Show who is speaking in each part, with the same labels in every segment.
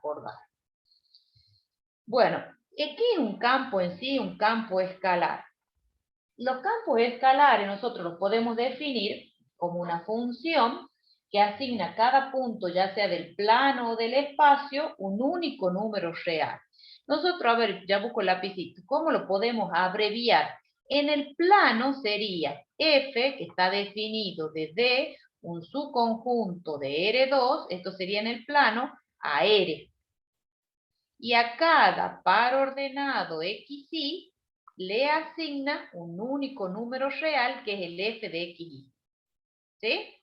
Speaker 1: acordar. Bueno, ¿qué es un campo en sí? Un campo escalar. Los campos escalares nosotros los podemos definir como una función que asigna a cada punto, ya sea del plano o del espacio, un único número real. Nosotros, a ver, ya busco el lapicito, ¿cómo lo podemos abreviar? En el plano sería f, que está definido de D, un subconjunto de R2, esto sería en el plano, a R. Y a cada par ordenado XY le asigna un único número real que es el f de XY. ¿Sí?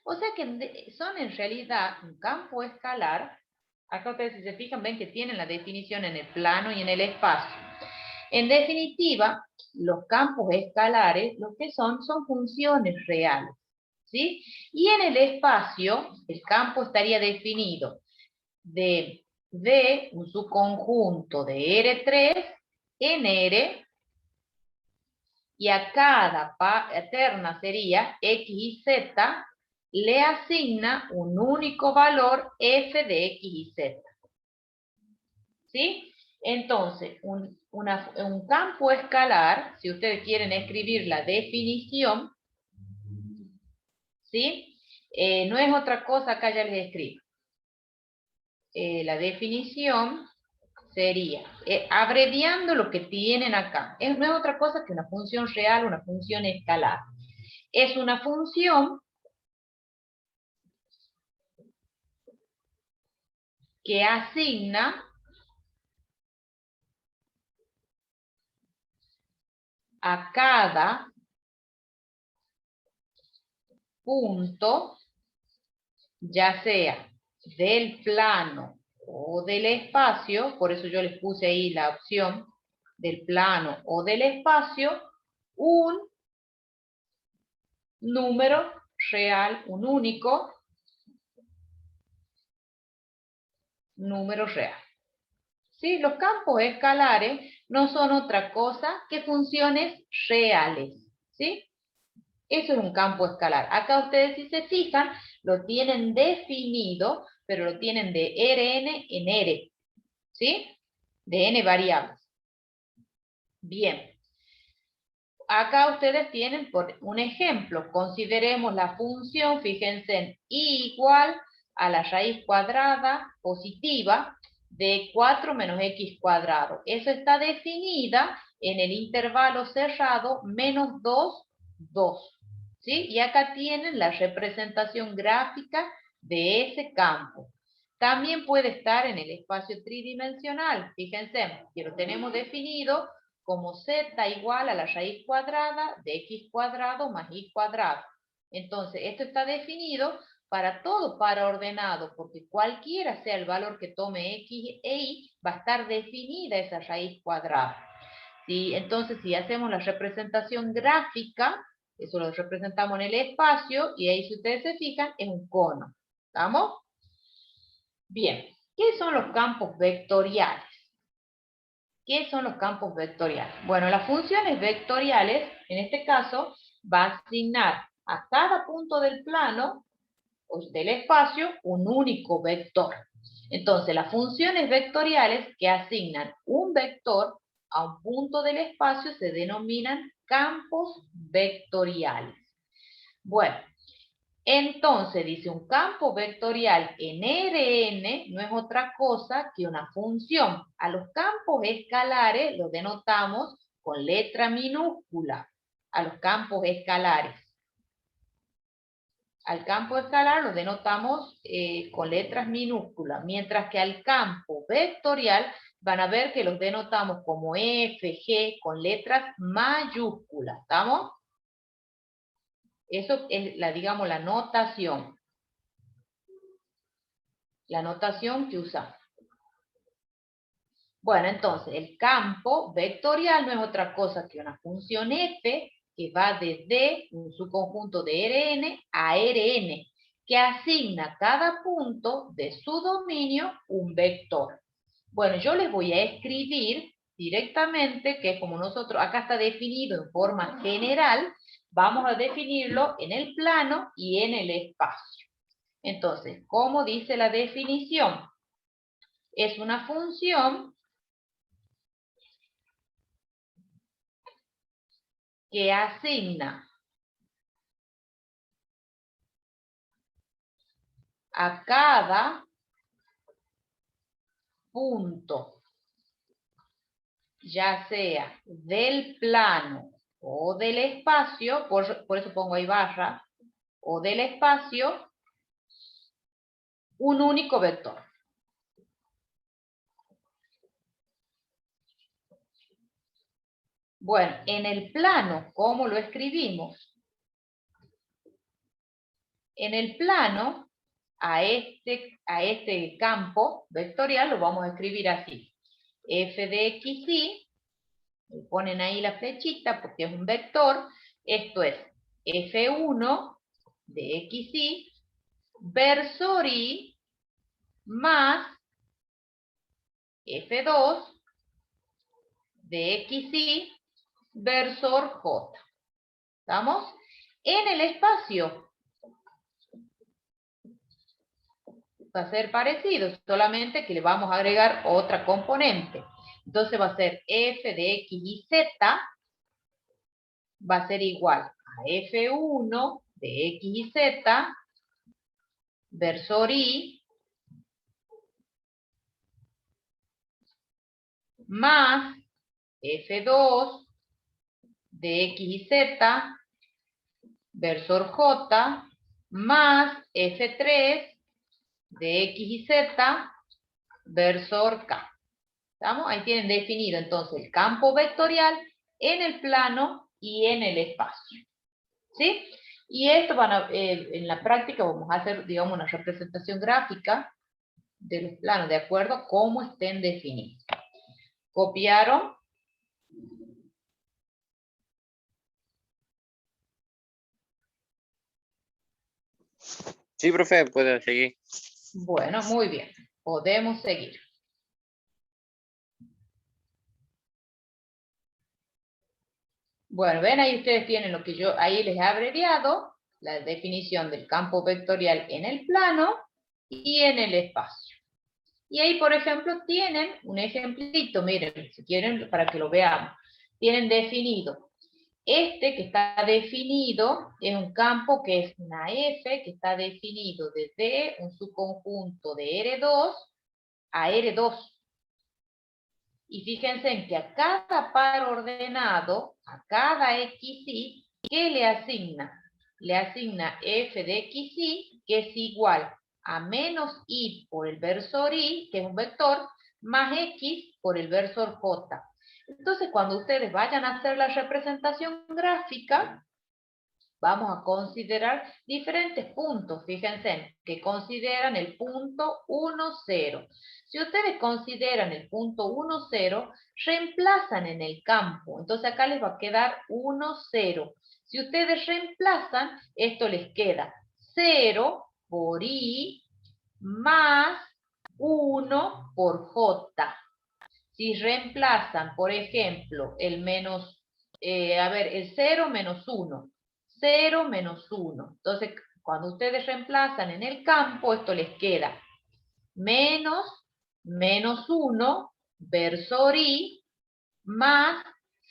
Speaker 1: O sea que son en realidad un campo escalar. Acá ustedes, si se fijan, ven que tienen la definición en el plano y en el espacio. En definitiva, los campos escalares lo que son funciones reales. ¿Sí? Y en el espacio, el campo estaría definido de un subconjunto de R3 en R, y a cada terna sería X y Z, le asigna un único valor f de X y Z. ¿Sí? Entonces, un campo escalar, si ustedes quieren escribir la definición, ¿sí? No es otra cosa, acá ya les escribo. La definición sería, abreviando lo que tienen acá, no es otra cosa que una función real, una función escalar. Es una función que asigna a cada punto, ya sea del plano o del espacio, por eso yo les puse ahí la opción del plano o del espacio, un número real, un único número real. ¿Sí? Los campos escalares no son otra cosa que funciones reales. ¿Sí? Eso es un campo escalar. Acá ustedes, si se fijan, lo tienen definido, pero lo tienen de Rn en R. ¿Sí? De n variables. Bien. Acá ustedes tienen por un ejemplo. Consideremos la función, fíjense en y igual a la raíz cuadrada positiva de 4 menos x cuadrado. Eso está definida en el intervalo cerrado menos 2, 2. ¿Sí? Y acá tienen la representación gráfica de ese campo. También puede estar en el espacio tridimensional. Fíjense, que lo tenemos definido como z igual a la raíz cuadrada de x cuadrado más y cuadrado. Entonces, esto está definido para todo par ordenado, porque cualquiera sea el valor que tome x e y, va a estar definida esa raíz cuadrada. ¿Sí? Entonces, si hacemos la representación gráfica, eso lo representamos en el espacio, y ahí si ustedes se fijan, es un cono. ¿Estamos? Bien, ¿qué son los campos vectoriales? ¿Qué son los campos vectoriales? Bueno, las funciones vectoriales, en este caso, va a asignar a cada punto del plano o del espacio un único vector. Entonces, las funciones vectoriales que asignan un vector a un punto del espacio se denominan campos vectoriales. Bueno, entonces, dice, un campo vectorial en Rn no es otra cosa que una función. A los campos escalares los denotamos con letra minúscula. A los campos escalares. Al campo escalar lo denotamos con letras minúsculas, mientras que al campo vectorial van a ver que los denotamos como F, G, con letras mayúsculas. ¿Estamos? Eso es, digamos, la notación. La notación que usamos. Bueno, entonces, el campo vectorial no es otra cosa que una función f que va desde un subconjunto de Rn a Rn, que asigna a cada punto de su dominio un vector. Bueno, yo les voy a escribir directamente, que como nosotros, acá está definido en forma general, vamos a definirlo en el plano y en el espacio. Entonces, ¿cómo dice la definición? es una función que asigna a cada punto, ya sea del plano o del espacio, por eso pongo ahí barra, o del espacio, un único vector. Bueno, en el plano, ¿cómo lo escribimos? En el plano, a este campo vectorial lo vamos a escribir así. F de x, y, ponen ahí la flechita porque es un vector. Esto es F1 de x, y, versor y más F2 de x, y, versor j. ¿Estamos? En el espacio va a ser parecido, solamente que le vamos a agregar otra componente. Entonces va a ser f de x y z, va a ser igual a f1 de x y z, versor y, más f2 de x y z, versor j, más f3 de x y z, versor k. ¿Estamos? Ahí tienen definido entonces el campo vectorial en el plano y en el espacio. ¿Sí? Y esto en la práctica vamos a hacer, digamos, una representación gráfica de los planos, de acuerdo a cómo estén definidos. ¿Copiaron?
Speaker 2: Sí, profe, puede seguir.
Speaker 1: Bueno, muy bien. Podemos seguir. Bueno, ven ahí ustedes tienen lo que yo ahí les he abreviado, la definición del campo vectorial en el plano y en el espacio. Y ahí, por ejemplo, tienen un ejemplito, miren, si quieren, para que lo veamos. Tienen definido. Este que está definido es un campo que es una F, que está definido desde un subconjunto de R2 a R2. Y fíjense en que a cada par ordenado, a cada XY, ¿qué le asigna? Le asigna f de XY, que es igual a menos y por el versor y, que es un vector, más x por el versor j. Entonces, cuando ustedes vayan a hacer la representación gráfica, vamos a considerar diferentes puntos. Fíjense que consideran el punto 1, 0. Si ustedes consideran el punto 1, 0, reemplazan en el campo. Entonces acá les va a quedar 1, 0. Si ustedes reemplazan, esto les queda 0 por i más 1 por j. Si reemplazan, por ejemplo, el menos, el 0 menos 1. 0 menos 1. Entonces, cuando ustedes reemplazan en el campo, esto les queda menos 1 versor i más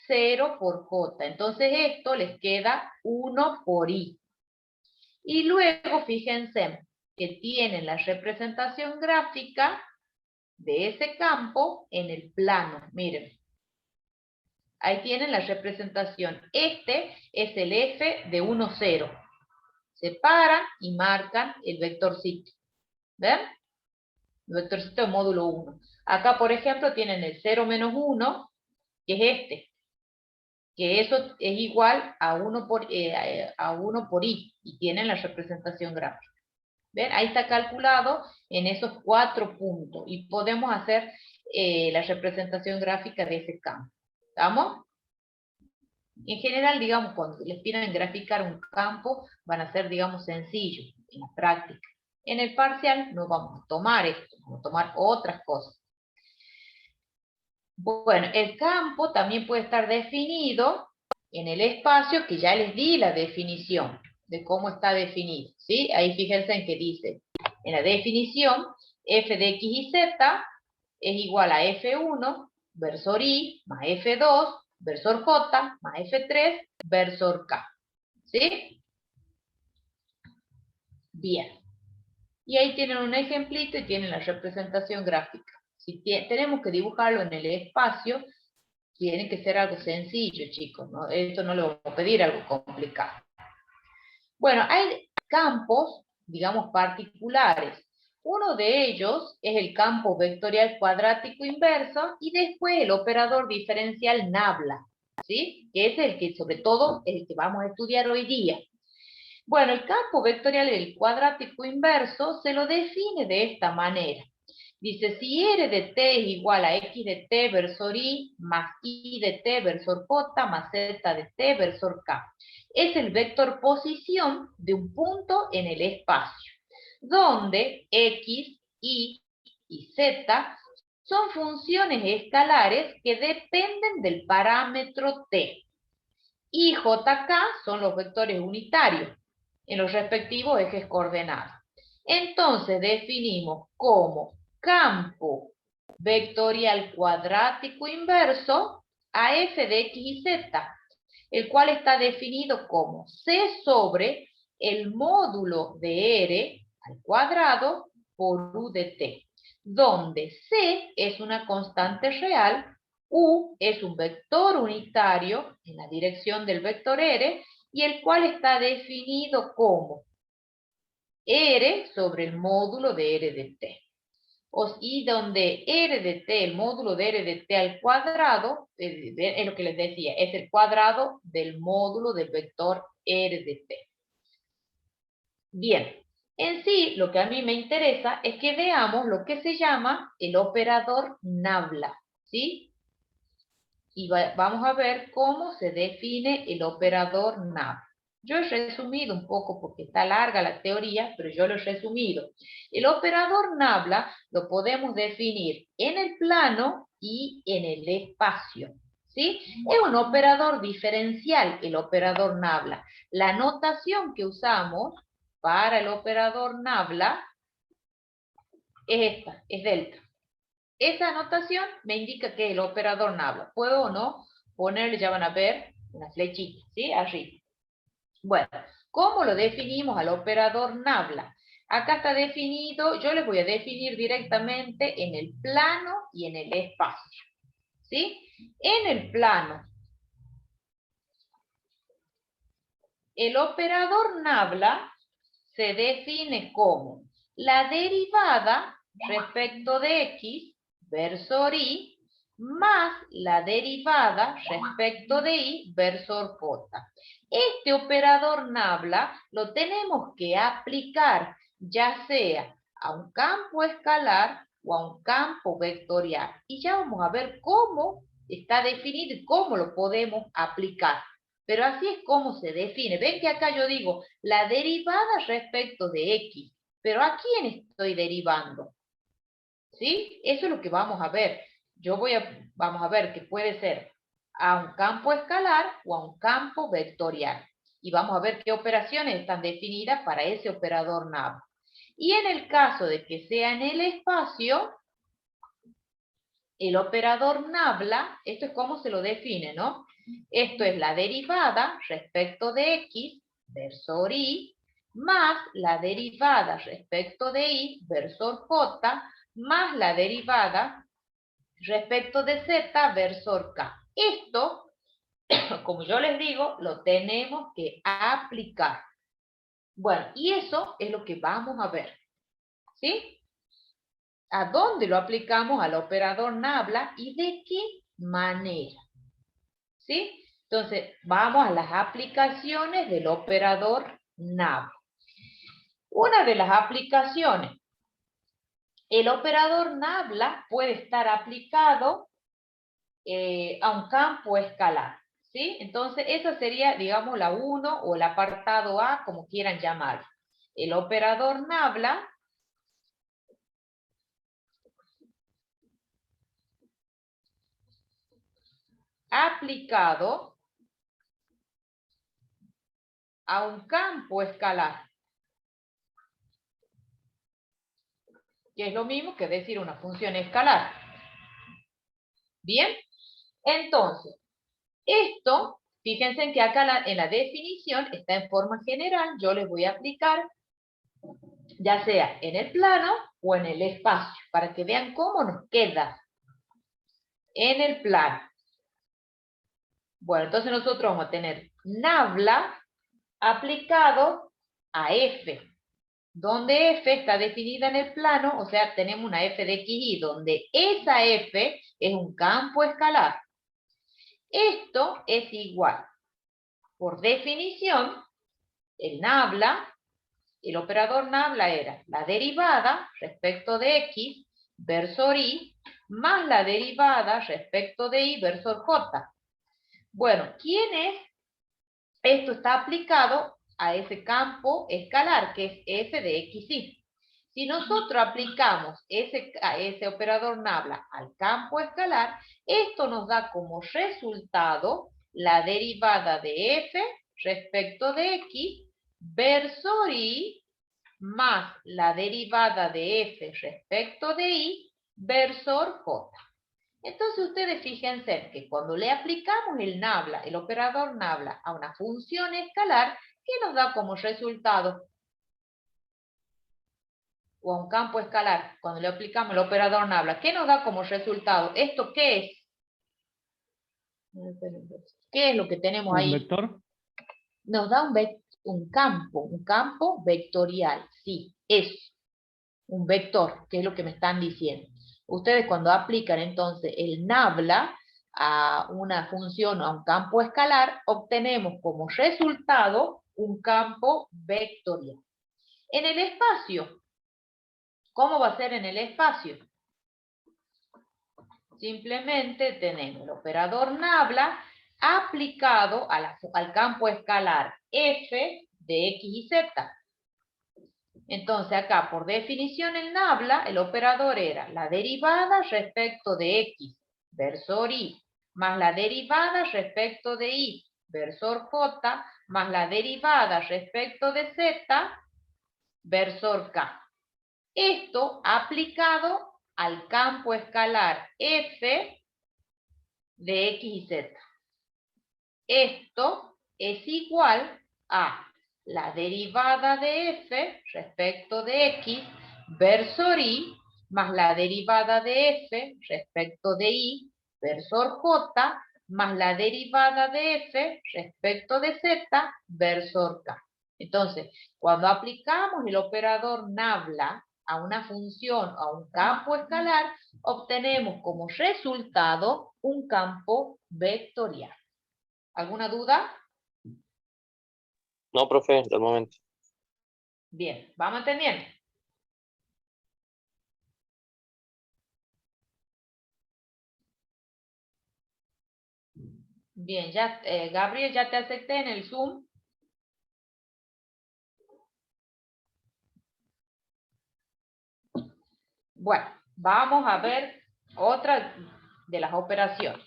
Speaker 1: 0 por j. Entonces, esto les queda 1 por i. Y luego, fíjense que tienen la representación gráfica de ese campo en el plano. Miren. Ahí tienen la representación. Este es el f de 1, 0. Separan y marcan el vectorcito. ¿Ven? El vectorcito de módulo 1. Acá, por ejemplo, tienen el 0 menos 1, que es este. Que eso es igual a 1 por i. Y tienen la representación gráfica. ¿Ven? Ahí está calculado en esos 4 puntos. Y podemos hacer la representación gráfica de ese campo. ¿Estamos? En general, digamos, cuando les piden graficar un campo, van a ser, digamos, sencillos en la práctica. En el parcial no vamos a tomar esto, vamos a tomar otras cosas. Bueno, el campo también puede estar definido en el espacio, que ya les di la definición de cómo está definido, ¿sí? Ahí fíjense en que dice, en la definición, f de x y z es igual a F1 versor I más F2 versor J más F3 versor K. ¿Sí? Bien. Y ahí tienen un ejemplito y tienen la representación gráfica. Si tenemos que dibujarlo en el espacio, tiene que ser algo sencillo, chicos, ¿no? Esto no le vamos a pedir algo complicado. Bueno, hay campos, digamos, particulares. Uno de ellos es el campo vectorial cuadrático inverso y después el operador diferencial nabla, ¿sí? Que es el que, sobre todo, es el que vamos a estudiar hoy día. Bueno, el campo vectorial del cuadrático inverso se lo define de esta manera. Dice, si R de t es igual a X de t versor I más Y de t versor J más Z de t versor K. Es el vector posición de un punto en el espacio, donde X, Y y Z son funciones escalares que dependen del parámetro t. Y JK son los vectores unitarios en los respectivos ejes coordenados. Entonces definimos como campo vectorial cuadrático inverso a f de x y z, el cual está definido como c sobre el módulo de r al cuadrado por u de t, donde c es una constante real, u es un vector unitario en la dirección del vector r, y el cual está definido como r sobre el módulo de r de t. Y donde r de t, el módulo de r de t al cuadrado, es lo que les decía, es el cuadrado del módulo del vector r de t. Bien, en sí lo que a mí me interesa es que veamos lo que se llama el operador nabla, ¿sí? Y vamos a ver cómo se define el operador nabla. Yo he resumido un poco porque está larga la teoría, pero yo lo he resumido. El operador nabla lo podemos definir en el plano y en el espacio, ¿sí? Es un operador diferencial, el operador nabla. La notación que usamos para el operador nabla es esta, es delta. Esa notación me indica que el operador nabla. ¿Puedo o no ponerle, ya van a ver, una flechita, ¿sí? Arriba. Bueno, ¿cómo lo definimos al operador nabla? Acá está definido, yo les voy a definir directamente en el plano y en el espacio, ¿sí? En el plano, el operador nabla se define como la derivada respecto de x versor y más la derivada respecto de y versor j. Este operador nabla lo tenemos que aplicar ya sea a un campo escalar o a un campo vectorial. Y ya vamos a ver cómo está definido y cómo lo podemos aplicar. Pero así es como se define. Ven que acá yo digo la derivada respecto de x. Pero ¿a quién estoy derivando? ¿Sí? Eso es lo que vamos a ver. Vamos a ver que puede ser a un campo escalar o a un campo vectorial. Y vamos a ver qué operaciones están definidas para ese operador nabla. Y en el caso de que sea en el espacio, el operador nabla, esto es cómo se lo define, ¿no? Esto es la derivada respecto de x versor y más la derivada respecto de y versor j más la derivada respecto de z versor k. Esto, como yo les digo, lo tenemos que aplicar. Bueno, y eso es lo que vamos a ver, ¿sí? ¿A dónde lo aplicamos al operador nabla y de qué manera? ¿Sí? Entonces, vamos a las aplicaciones del operador nabla. Una de las aplicaciones, el operador nabla puede estar aplicado a un campo escalar, ¿sí? Entonces, esa sería, digamos, la 1 o el apartado A, como quieran llamarlo. El operador nabla aplicado a un campo escalar, que es lo mismo que decir una función escalar. Bien, entonces, esto, fíjense en que acá en la definición está en forma general, yo les voy a aplicar, ya sea en el plano o en el espacio, para que vean cómo nos queda en el plano. Bueno, entonces nosotros vamos a tener nabla aplicado a F, donde F está definida en el plano, o sea, tenemos una F de XY, donde esa F es un campo escalar. Esto es igual, por definición, el operador nabla era la derivada respecto de X versor Y, más la derivada respecto de Y versor J. Bueno, ¿quién es? Esto está aplicado a ese campo escalar, que es F de XY. Si nosotros aplicamos a ese operador nabla al campo escalar, esto nos da como resultado la derivada de F respecto de X versor Y más la derivada de F respecto de Y versor J. Entonces ustedes fíjense que cuando le aplicamos el operador nabla a una función escalar, ¿qué nos da como resultado? O a un campo escalar, cuando le aplicamos el operador nabla, ¿qué nos da como resultado? ¿Esto qué es? ¿Qué es lo que tenemos ahí?
Speaker 3: ¿Un vector?
Speaker 1: Nos da un campo vectorial, sí, es un vector, que es lo que me están diciendo. Ustedes cuando aplican entonces el nabla a una función o a un campo escalar, obtenemos como resultado un campo vectorial. En el espacio, ¿cómo va a ser en el espacio? Simplemente tenemos el operador nabla aplicado al campo escalar f de x y z. Entonces acá, por definición en nabla, el operador era la derivada respecto de x versor y, más la derivada respecto de y versor j, más la derivada respecto de z versor k. Esto aplicado al campo escalar f de x y z. Esto es igual a la derivada de f respecto de x versor y más la derivada de f respecto de y versor j más la derivada de f respecto de z versor k. Entonces, cuando aplicamos el operador nabla a una función, a un campo escalar, obtenemos como resultado un campo vectorial. ¿Alguna duda?
Speaker 2: No, profe, del momento.
Speaker 1: Bien, ¿vamos entendiendo? Bien, ya, Gabriel, ya te acepté en el Zoom. Bueno, vamos a ver otra de las operaciones,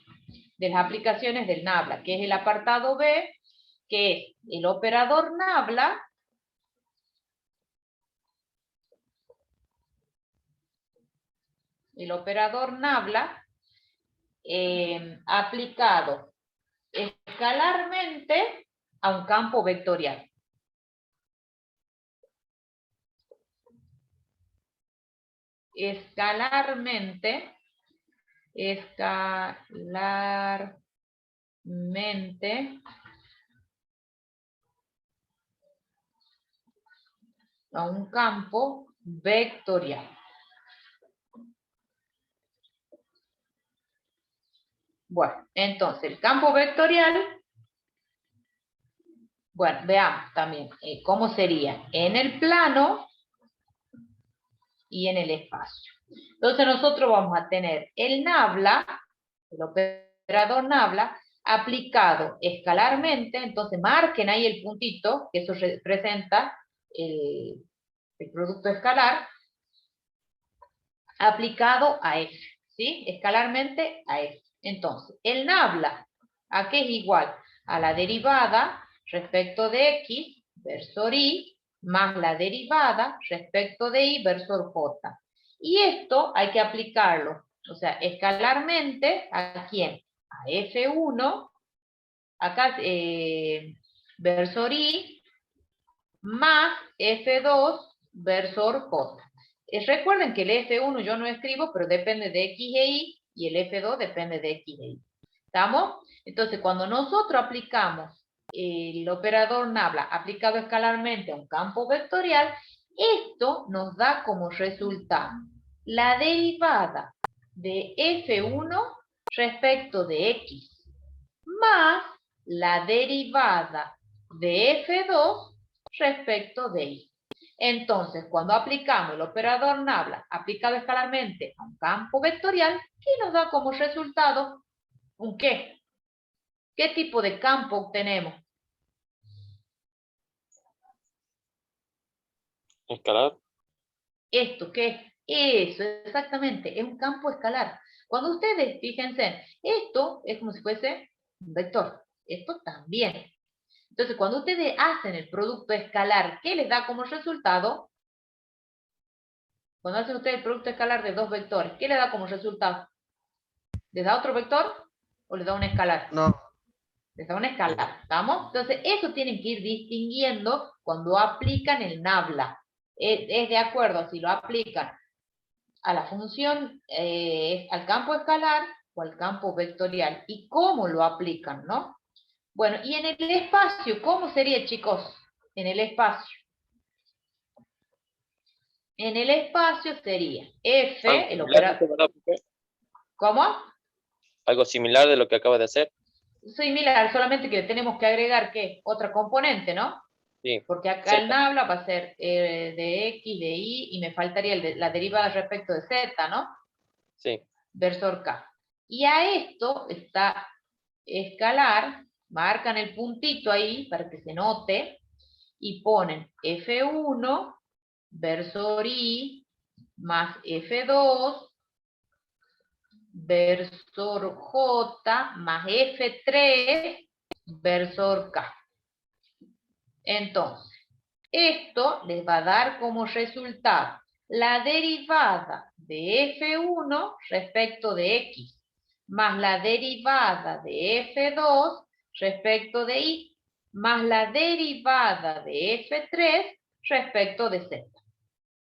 Speaker 1: de las aplicaciones del nabla, que es el apartado B, que es el operador nabla aplicado escalarmente a un campo vectorial. Escalarmente a un campo vectorial. Bueno, entonces el campo vectorial, bueno, veamos también cómo sería en el plano y en el espacio. Entonces nosotros vamos a tener el nabla, el operador nabla, aplicado escalarmente, entonces marquen ahí el puntito, que eso representa el producto escalar, aplicado a F, ¿sí? Escalarmente a F. Entonces, el nabla, ¿a qué es igual? A la derivada respecto de X versor Y, más la derivada respecto de Y versor J. Y esto hay que aplicarlo O sea, escalarmente, ¿a quién? A F1, acá versor I, más F2 versor J. Recuerden que el F1 yo no escribo, pero depende de X e Y, y el F2 depende de X e Y. ¿Estamos? Entonces, cuando nosotros aplicamos el operador nabla aplicado escalarmente a un campo vectorial, esto nos da como resultado la derivada de F1 respecto de X, más la derivada de F2 respecto de Y. Entonces, cuando aplicamos el operador nabla aplicado escalarmente a un campo vectorial, ¿qué nos da como resultado? ¿Un qué? ¿Qué tipo de campo obtenemos?
Speaker 2: Escalar.
Speaker 1: ¿Esto qué? Eso, exactamente, es un campo escalar. Cuando ustedes, fíjense, esto es como si fuese un vector. Esto también. Entonces, cuando ustedes hacen el producto escalar, ¿qué les da como resultado? Cuando hacen ustedes el producto escalar de dos vectores, ¿qué les da como resultado? ¿Les da otro vector o les da un escalar?
Speaker 3: No.
Speaker 1: Les da un escalar, ¿estamos? Entonces, eso tienen que ir distinguiendo cuando aplican el nabla. Es de acuerdo a si lo aplican a la función, al campo escalar o al campo vectorial. Y cómo lo aplican, ¿no? Bueno, y en el espacio, ¿cómo sería, chicos? En el espacio. En el espacio sería F, el operador. ¿Cómo?
Speaker 2: Algo similar de lo que acaba de hacer.
Speaker 1: Similar, solamente que tenemos que agregar, ¿qué? Otra componente, ¿no?
Speaker 2: Sí.
Speaker 1: Porque acá
Speaker 2: Z.
Speaker 1: el nabla va a ser de X, de Y, y me faltaría la derivada respecto de Z, ¿no?
Speaker 2: Sí.
Speaker 1: Versor K. Y a esto está escalar, marcan el puntito ahí para que se note, y ponen F1, versor I, más F2, versor J, más F3, versor K. Entonces, esto les va a dar como resultado la derivada de F1 respecto de X, más la derivada de F2 respecto de Y, más la derivada de F3 respecto de Z.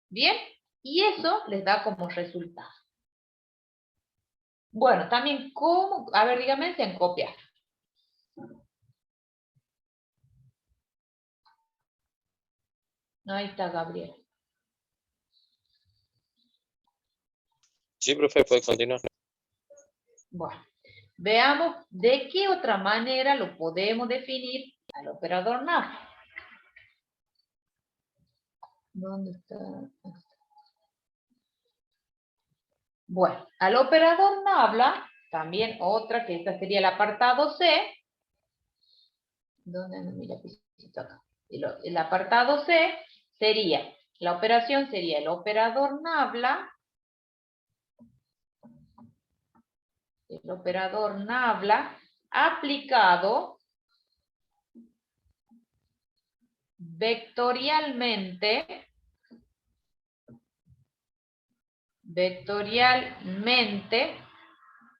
Speaker 1: ¿Bien? Y eso les da como resultado. Bueno, también cómo, a ver, díganme si han copiado. Ahí está Gabriel.
Speaker 2: Sí, profe, puede continuar.
Speaker 1: Bueno, veamos de qué otra manera lo podemos definir al operador nabla. ¿Dónde está? Bueno, al operador nabla, también otra, que esta sería el apartado C. ¿Dónde anda mi lapicito acá? El apartado C sería, la operación sería el operador nabla. El operador nabla aplicado vectorialmente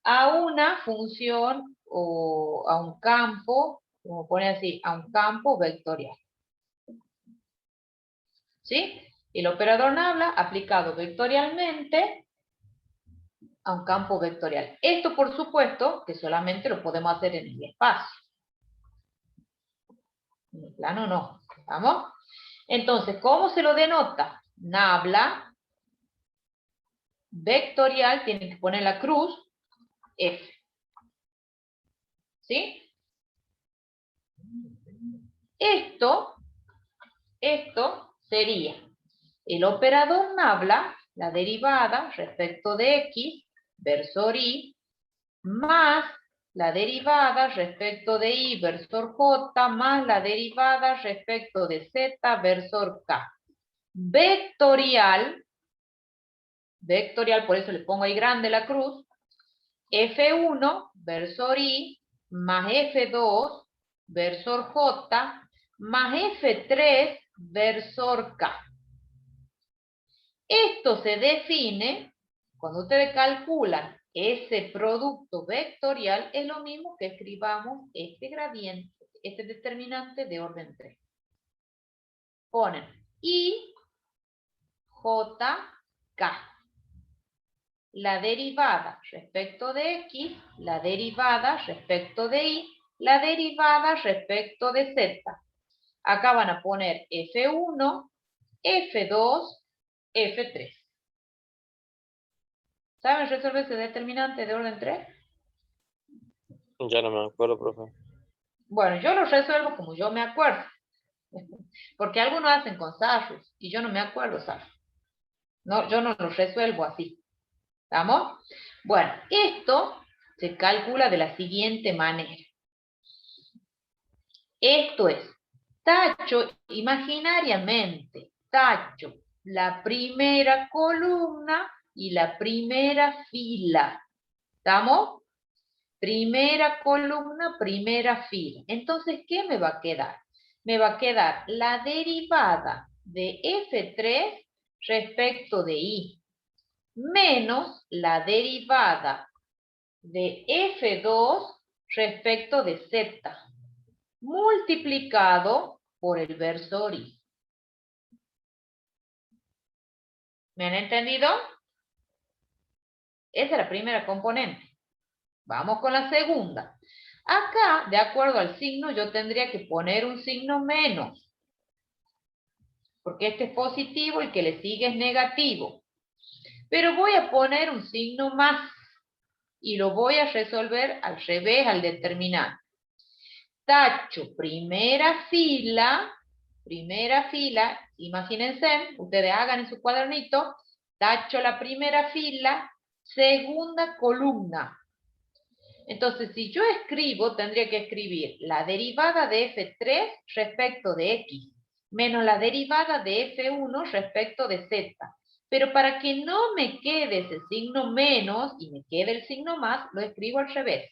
Speaker 1: a una función o a un campo, como pone así, a un campo vectorial. ¿Sí? El operador nabla aplicado vectorialmente a un campo vectorial. Esto, por supuesto, que solamente lo podemos hacer en el espacio. En el plano no. ¿Estamos? Entonces, ¿cómo se lo denota? Nabla vectorial, tienen que poner la cruz, F. ¿Sí? Esto sería el operador nabla, la derivada respecto de X, versor Y, más la derivada respecto de Y, versor J, más la derivada respecto de Z, versor K. Vectorial, por eso le pongo ahí grande la cruz, F1, versor Y, más F2, versor J, más F3, versor K. Esto se define cuando ustedes calculan ese producto vectorial, es lo mismo que escribamos este gradiente, este determinante de orden 3. Ponen I, J, K. La derivada respecto de X, la derivada respecto de Y, la derivada respecto de Z. Acá van a poner F1, F2, F3. ¿Saben resolver ese determinante de orden 3?
Speaker 2: Ya no me acuerdo, profe.
Speaker 1: Bueno, yo lo resuelvo como yo me acuerdo. Porque algunos hacen con Sarrus y yo no me acuerdo Sarrus. No, yo no lo resuelvo así. ¿Estamos? Bueno, esto se calcula de la siguiente manera. Esto es, tacho imaginariamente, tacho la primera columna y la primera fila. ¿Estamos? Primera columna, primera fila. Entonces, ¿qué me va a quedar? Me va a quedar la derivada de F3 respecto de I, menos la derivada de F2 respecto de Z, multiplicado por el versor I. ¿Me han entendido? Esa es la primera componente. Vamos con la segunda. Acá, de acuerdo al signo, yo tendría que poner un signo menos, porque este es positivo y el que le sigue es negativo. Pero voy a poner un signo más y lo voy a resolver al revés, al determinante. Tacho primera fila, imagínense, ustedes hagan en su cuadernito, tacho la primera fila, segunda columna. Entonces, si yo escribo, tendría que escribir la derivada de F3 respecto de X, menos la derivada de F1 respecto de Z. Pero para que no me quede ese signo menos y me quede el signo más, lo escribo al revés.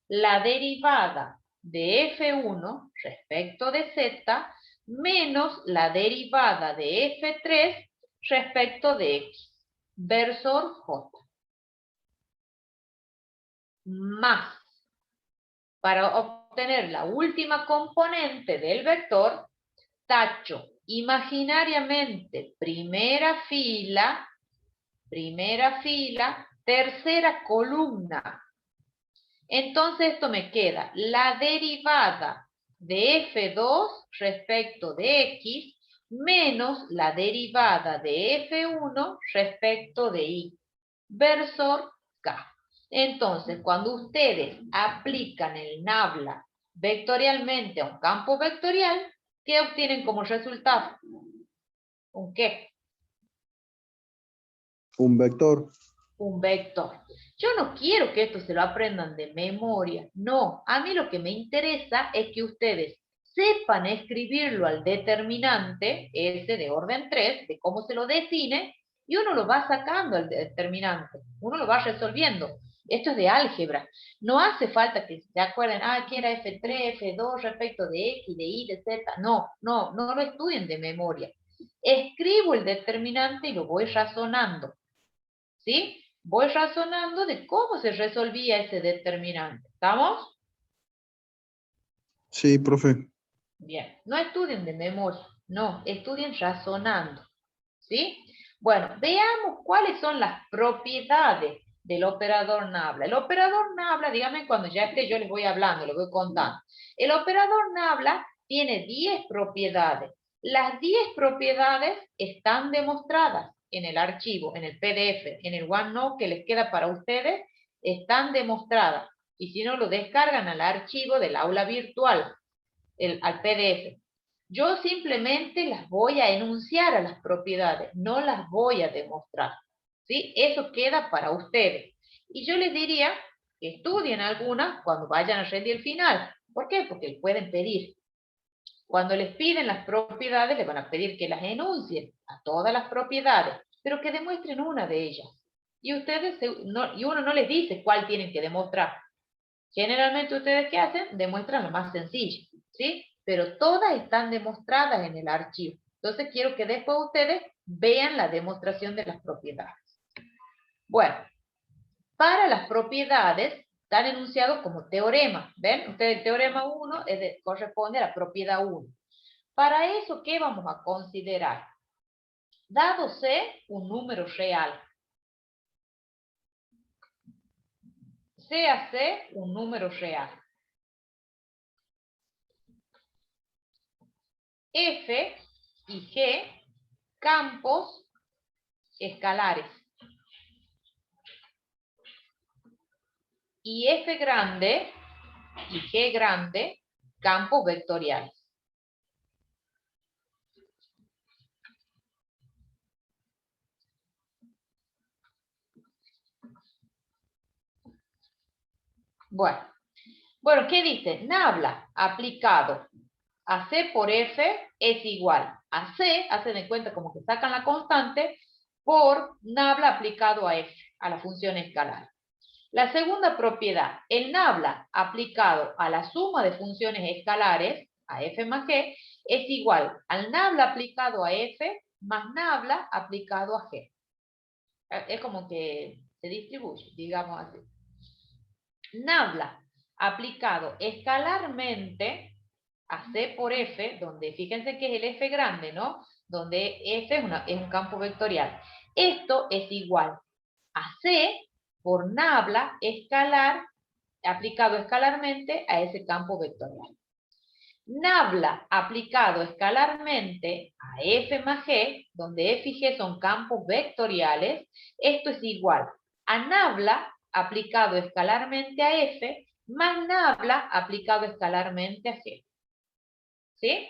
Speaker 1: La derivada de F1 respecto de Z menos la derivada de F3 respecto de X, versor J. Más. Para obtener la última componente del vector, tacho imaginariamente primera fila, tercera columna. Entonces esto me queda la derivada de F2 respecto de X menos la derivada de F1 respecto de Y, versor K. Entonces, cuando ustedes aplican el NABLA vectorialmente a un campo vectorial, ¿qué obtienen como resultado? ¿Un qué?
Speaker 3: Un vector.
Speaker 1: Un vector. Yo no quiero que esto se lo aprendan de memoria. No, a mí lo que me interesa es que ustedes sepan escribirlo al determinante, ese de orden 3, de cómo se lo define, y uno lo va sacando al determinante, uno lo va resolviendo. Esto es de álgebra. No hace falta que se acuerden, aquí era F3, F2 respecto de X, de Y, de Z. No lo estudien de memoria. Escribo el determinante y lo voy razonando. ¿Sí? Voy razonando de cómo se resolvía ese determinante. ¿Estamos?
Speaker 3: Sí, profe.
Speaker 1: Bien. No estudien de memoria. No, estudien razonando. ¿Sí? Bueno, veamos cuáles son las propiedades del operador NABLA. El operador NABLA, díganme cuando ya esté, yo les voy hablando, les voy contando. El operador NABLA tiene 10 propiedades. Las 10 propiedades están demostradas en el archivo, en el PDF, en el OneNote que les queda para ustedes, están demostradas. Y si no, lo descargan al archivo del aula virtual, al PDF. Yo simplemente las voy a enunciar a las propiedades, no las voy a demostrar. ¿Sí? Eso queda para ustedes. Y yo les diría que estudien algunas cuando vayan a rendir el final. ¿Por qué? Porque les pueden pedir. Cuando les piden las propiedades, les van a pedir que las enuncien a todas las propiedades, pero que demuestren una de ellas. Y uno no les dice cuál tienen que demostrar. Generalmente ustedes, ¿qué hacen? Demuestran lo más sencillo, ¿sí? Pero todas están demostradas en el archivo. Entonces quiero que después ustedes vean la demostración de las propiedades. Bueno, para las propiedades están enunciados como teorema. ¿Ven? Ustedes el teorema 1 corresponde a la propiedad 1. Para eso, ¿qué vamos a considerar? Dado C un número real. Sea C un número real. F y G, campos escalares. Y F grande y G grande, campos vectoriales. Bueno, ¿qué dice? Nabla aplicado a C por F es igual a C, hacen de cuenta como que sacan la constante, por nabla aplicado a F, a la función escalar. La segunda propiedad, el nabla aplicado a la suma de funciones escalares, a F más G, es igual al nabla aplicado a F más nabla aplicado a G. Es como que se distribuye, digamos así. Nabla aplicado escalarmente a C por F, donde fíjense que es el F grande, ¿no? Donde F es un campo vectorial. Esto es igual a C por nabla escalar, aplicado escalarmente a ese campo vectorial. Nabla aplicado escalarmente a F más G, donde F y G son campos vectoriales, esto es igual a nabla aplicado escalarmente a F más nabla aplicado escalarmente a G. ¿Sí?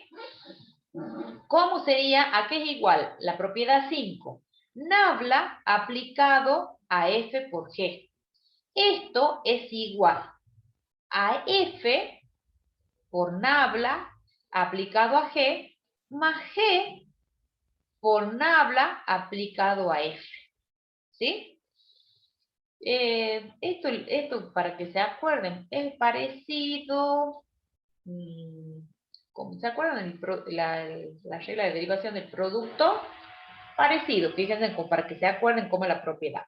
Speaker 1: ¿Cómo sería? ¿A qué es igual? La propiedad 5. Nabla aplicado a F por G. Esto es igual a F por nabla aplicado a G más G por nabla aplicado a F. ¿Sí? Esto para que se acuerden, es parecido, ¿cómo se acuerdan? La regla de derivación del producto, parecido, fíjense, para que se acuerden cómo es la propiedad.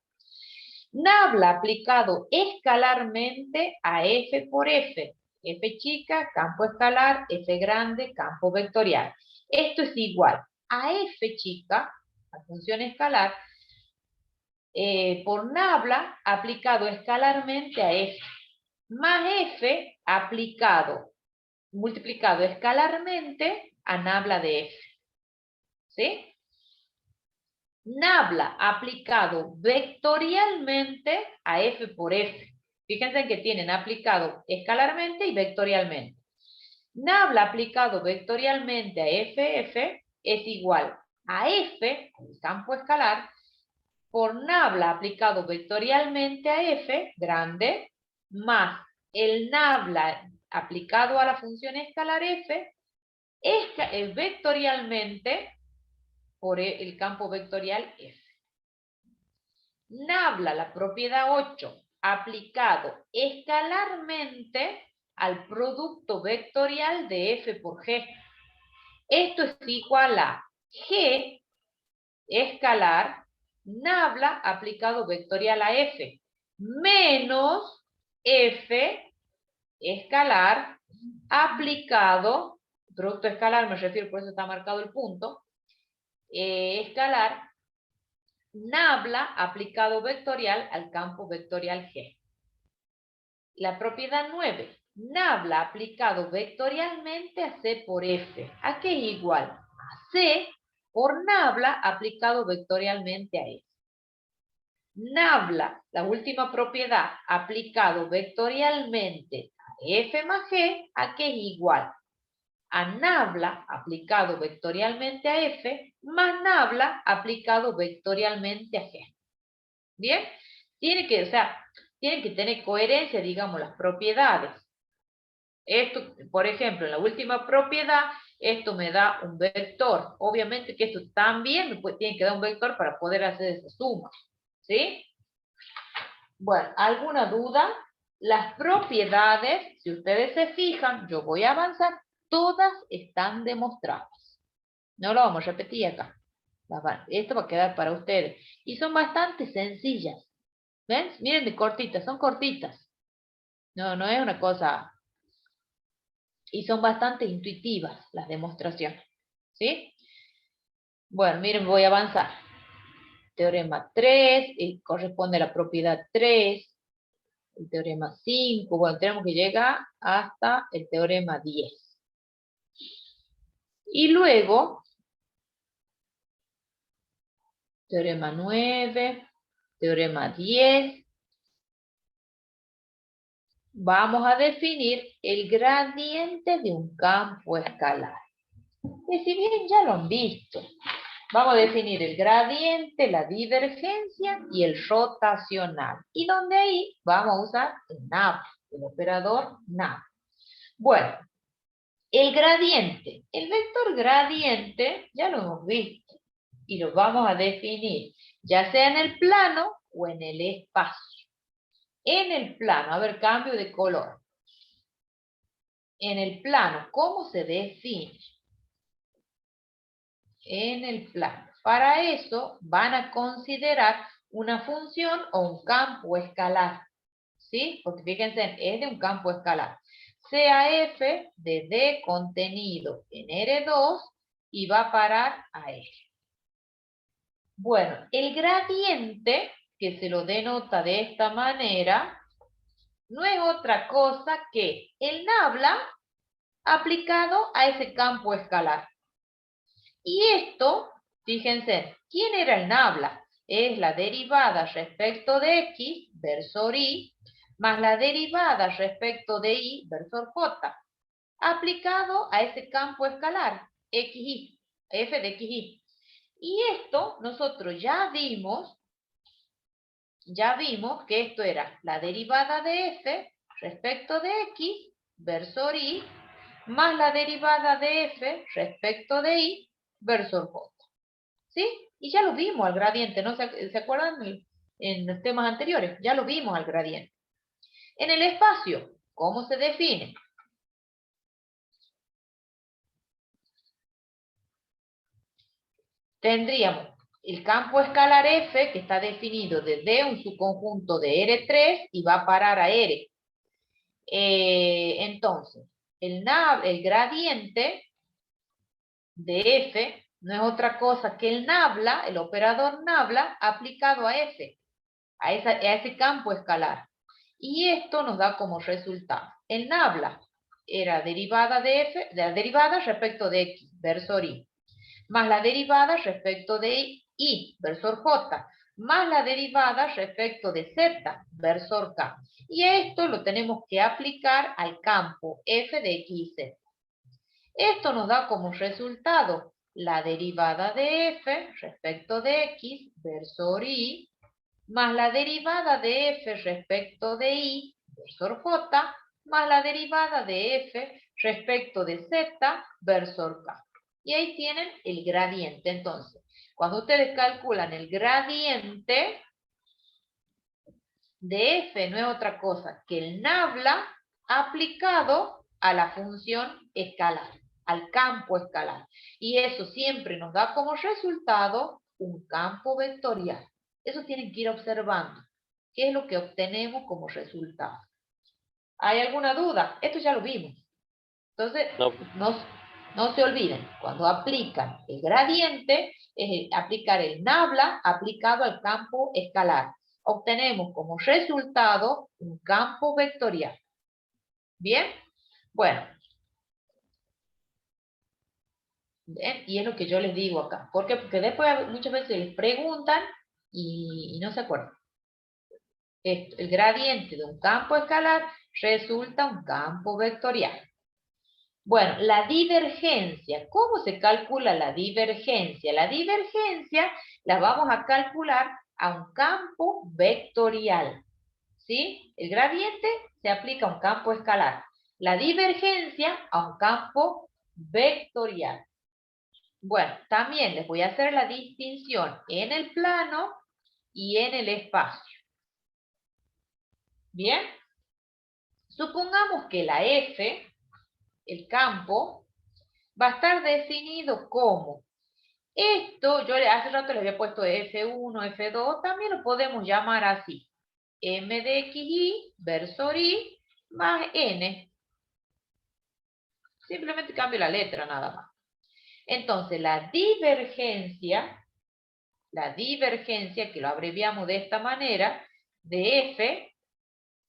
Speaker 1: Nabla aplicado escalarmente a F por F. F chica, campo escalar, F grande, campo vectorial. Esto es igual a F chica, la función escalar, por nabla aplicado escalarmente a F, más F aplicado, multiplicado escalarmente a nabla de F. ¿Sí? Nabla aplicado vectorialmente a F por F. Fíjense que tienen aplicado escalarmente y vectorialmente. Nabla aplicado vectorialmente a FF es igual a F, el campo escalar, por nabla aplicado vectorialmente a F, grande, más el nabla aplicado a la función escalar F, vectorialmente por el campo vectorial F. Nabla, la propiedad 8, aplicado escalarmente al producto vectorial de F por G. Esto es igual a G escalar, nabla aplicado vectorial a F, menos F escalar aplicado, producto escalar me refiero, por eso está marcado el punto, escalar, nabla aplicado vectorial al campo vectorial G. La propiedad 9, nabla aplicado vectorialmente a C por F. ¿A qué es igual? A C por nabla aplicado vectorialmente a F. Nabla, la última propiedad, aplicado vectorialmente a F más G, ¿a qué es igual? A nabla aplicado vectorialmente a F más nabla aplicado vectorialmente a G. ¿Bien? Tienen que tener coherencia, digamos, las propiedades. Esto, por ejemplo, en la última propiedad, esto me da un vector. Obviamente que esto también tiene que dar un vector para poder hacer esa suma. ¿Sí? Bueno, ¿alguna duda? Las propiedades, si ustedes se fijan, yo voy a avanzar, todas están demostradas. No lo vamos a repetir acá. Esto va a quedar para ustedes. Y son bastante sencillas. ¿Ven? Miren de cortitas, son cortitas. No es una cosa... Y son bastante intuitivas las demostraciones. ¿Sí? Bueno, miren, voy a avanzar. Teorema 3, corresponde a la propiedad 3. El teorema 5. Bueno, tenemos que llegar hasta el teorema 10. Y luego, teorema 9, teorema 10. Vamos a definir el gradiente de un campo escalar. Y si bien ya lo han visto, vamos a definir el gradiente, la divergencia y el rotacional. Y donde ahí vamos a usar el nav, el operador nav. Bueno, el gradiente. El vector gradiente ya lo hemos visto. Y lo vamos a definir, ya sea en el plano o en el espacio. En el plano, a ver, cambio de color. En el plano, ¿cómo se define? En el plano. Para eso van a considerar una función o un campo escalar. ¿Sí? Porque fíjense, es de un campo escalar. Sea f de D contenido en R2 y va a parar a R. Bueno, el gradiente, que se lo denota de esta manera, no es otra cosa que el nabla aplicado a ese campo escalar. Y esto, fíjense, ¿quién era el nabla? Es la derivada respecto de x versor y, más la derivada respecto de y versor j, aplicado a ese campo escalar, xy, f de xy. Y esto nosotros ya vimos que esto era la derivada de f respecto de x versor y, más la derivada de f respecto de y versor j. ¿Sí? Y ya lo vimos al gradiente, ¿no? ¿Se acuerdan en los temas anteriores? Ya lo vimos al gradiente. En el espacio, ¿cómo se define? Tendríamos el campo escalar F, que está definido desde un subconjunto de R3 y va a parar a R. Entonces, el gradiente de F no es otra cosa que el nabla, el operador nabla, aplicado a F, a ese campo escalar. Y esto nos da como resultado. El nabla era derivada de F, de la derivada respecto de X, versor Y, más la derivada respecto de Y, versor J, más la derivada respecto de Z, versor K. Y esto lo tenemos que aplicar al campo F de X y Z. Esto nos da como resultado la derivada de F respecto de X, versor Y, más la derivada de f respecto de y, versor j, más la derivada de f respecto de z, versor k. Y ahí tienen el gradiente. Entonces, cuando ustedes calculan el gradiente de f, no es otra cosa que el nabla aplicado a la función escalar, al campo escalar. Y eso siempre nos da como resultado un campo vectorial. Eso tienen que ir observando. ¿Qué es lo que obtenemos como resultado? ¿Hay alguna duda? Esto ya lo vimos. Entonces,
Speaker 2: No.
Speaker 1: no se olviden, cuando aplican el gradiente, es aplicar el nabla aplicado al campo escalar. Obtenemos como resultado un campo vectorial. ¿Bien? Bueno. ¿Bien? Y es lo que yo les digo acá. ¿Por qué? Porque después muchas veces les preguntan y no se acuerdan. El gradiente de un campo escalar resulta un campo vectorial. Bueno, la divergencia. ¿Cómo se calcula la divergencia? La divergencia la vamos a calcular a un campo vectorial. ¿Sí? El gradiente se aplica a un campo escalar. La divergencia a un campo vectorial. Bueno, también les voy a hacer la distinción en el plano y en el espacio. ¿Bien? Supongamos que la F, el campo, va a estar definido como esto. Yo hace rato le había puesto F1, F2, también lo podemos llamar así. m de xy versor y más n. Simplemente cambio la letra nada más. Entonces, la divergencia, que lo abreviamos de esta manera, de f,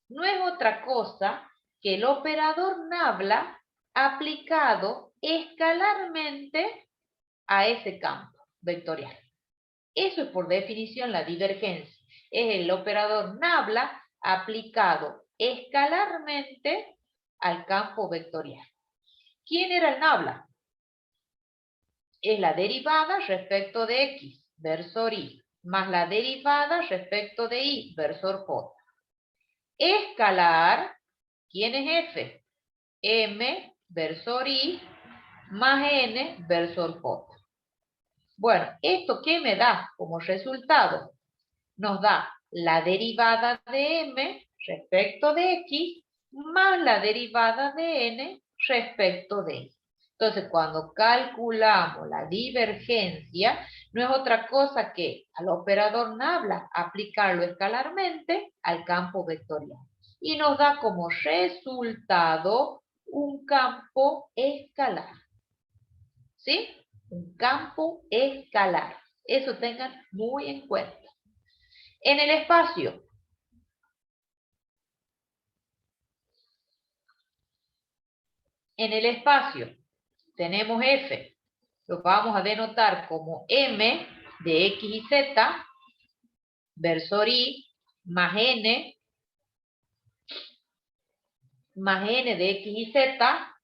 Speaker 1: no es otra cosa que el operador nabla aplicado escalarmente a ese campo vectorial. Eso es por definición la divergencia. Es el operador nabla aplicado escalarmente al campo vectorial. ¿Quién era el nabla? Es la derivada respecto de x, versor y, más la derivada respecto de y, versor j. Escalar, ¿quién es f? M, versor y, más n, versor j. Bueno, ¿esto qué me da como resultado? Nos da la derivada de m respecto de x, más la derivada de n respecto de y. Entonces, cuando calculamos la divergencia, no es otra cosa que al operador nabla aplicarlo escalarmente al campo vectorial. Y nos da como resultado un campo escalar. ¿Sí? Un campo escalar. Eso tengan muy en cuenta. En el espacio, tenemos f, lo vamos a denotar como m de x y z, versor y, más n de x y z,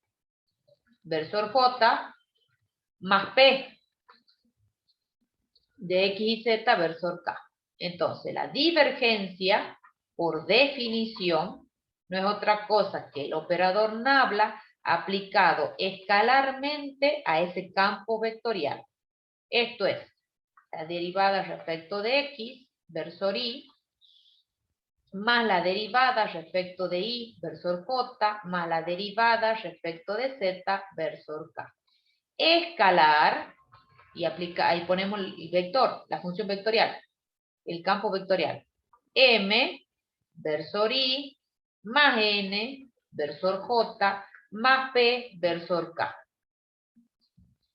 Speaker 1: versor j, más p de x y z, versor k. Entonces, la divergencia, por definición, no es otra cosa que el operador nabla aplicado escalarmente a ese campo vectorial. Esto es, la derivada respecto de x, versor y, más la derivada respecto de y, versor j, más la derivada respecto de z, versor k. Escalar, y aplica, ahí ponemos el vector, la función vectorial, el campo vectorial. M, versor y, más n, versor j, más p, versor k.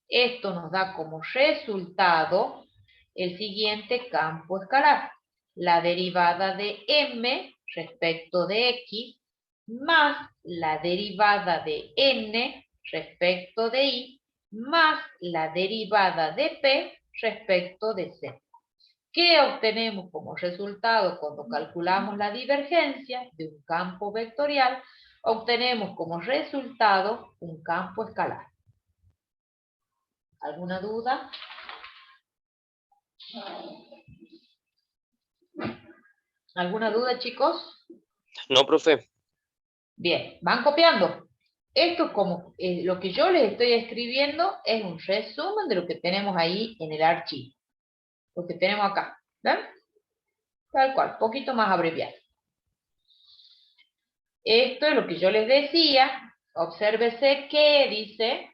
Speaker 1: Esto nos da como resultado el siguiente campo escalar. La derivada de m respecto de x más la derivada de n respecto de y más la derivada de p respecto de z. ¿Qué obtenemos como resultado cuando calculamos la divergencia de un campo vectorial? Obtenemos como resultado un campo escalar. ¿Alguna duda? ¿Alguna duda, chicos?
Speaker 2: No, profe.
Speaker 1: Bien, ¿van copiando? Esto como lo que yo les estoy escribiendo es un resumen de lo que tenemos ahí en el archivo. Lo que tenemos acá. ¿Ven? Tal cual, poquito más abreviado. Esto es lo que yo les decía. Obsérvese que dice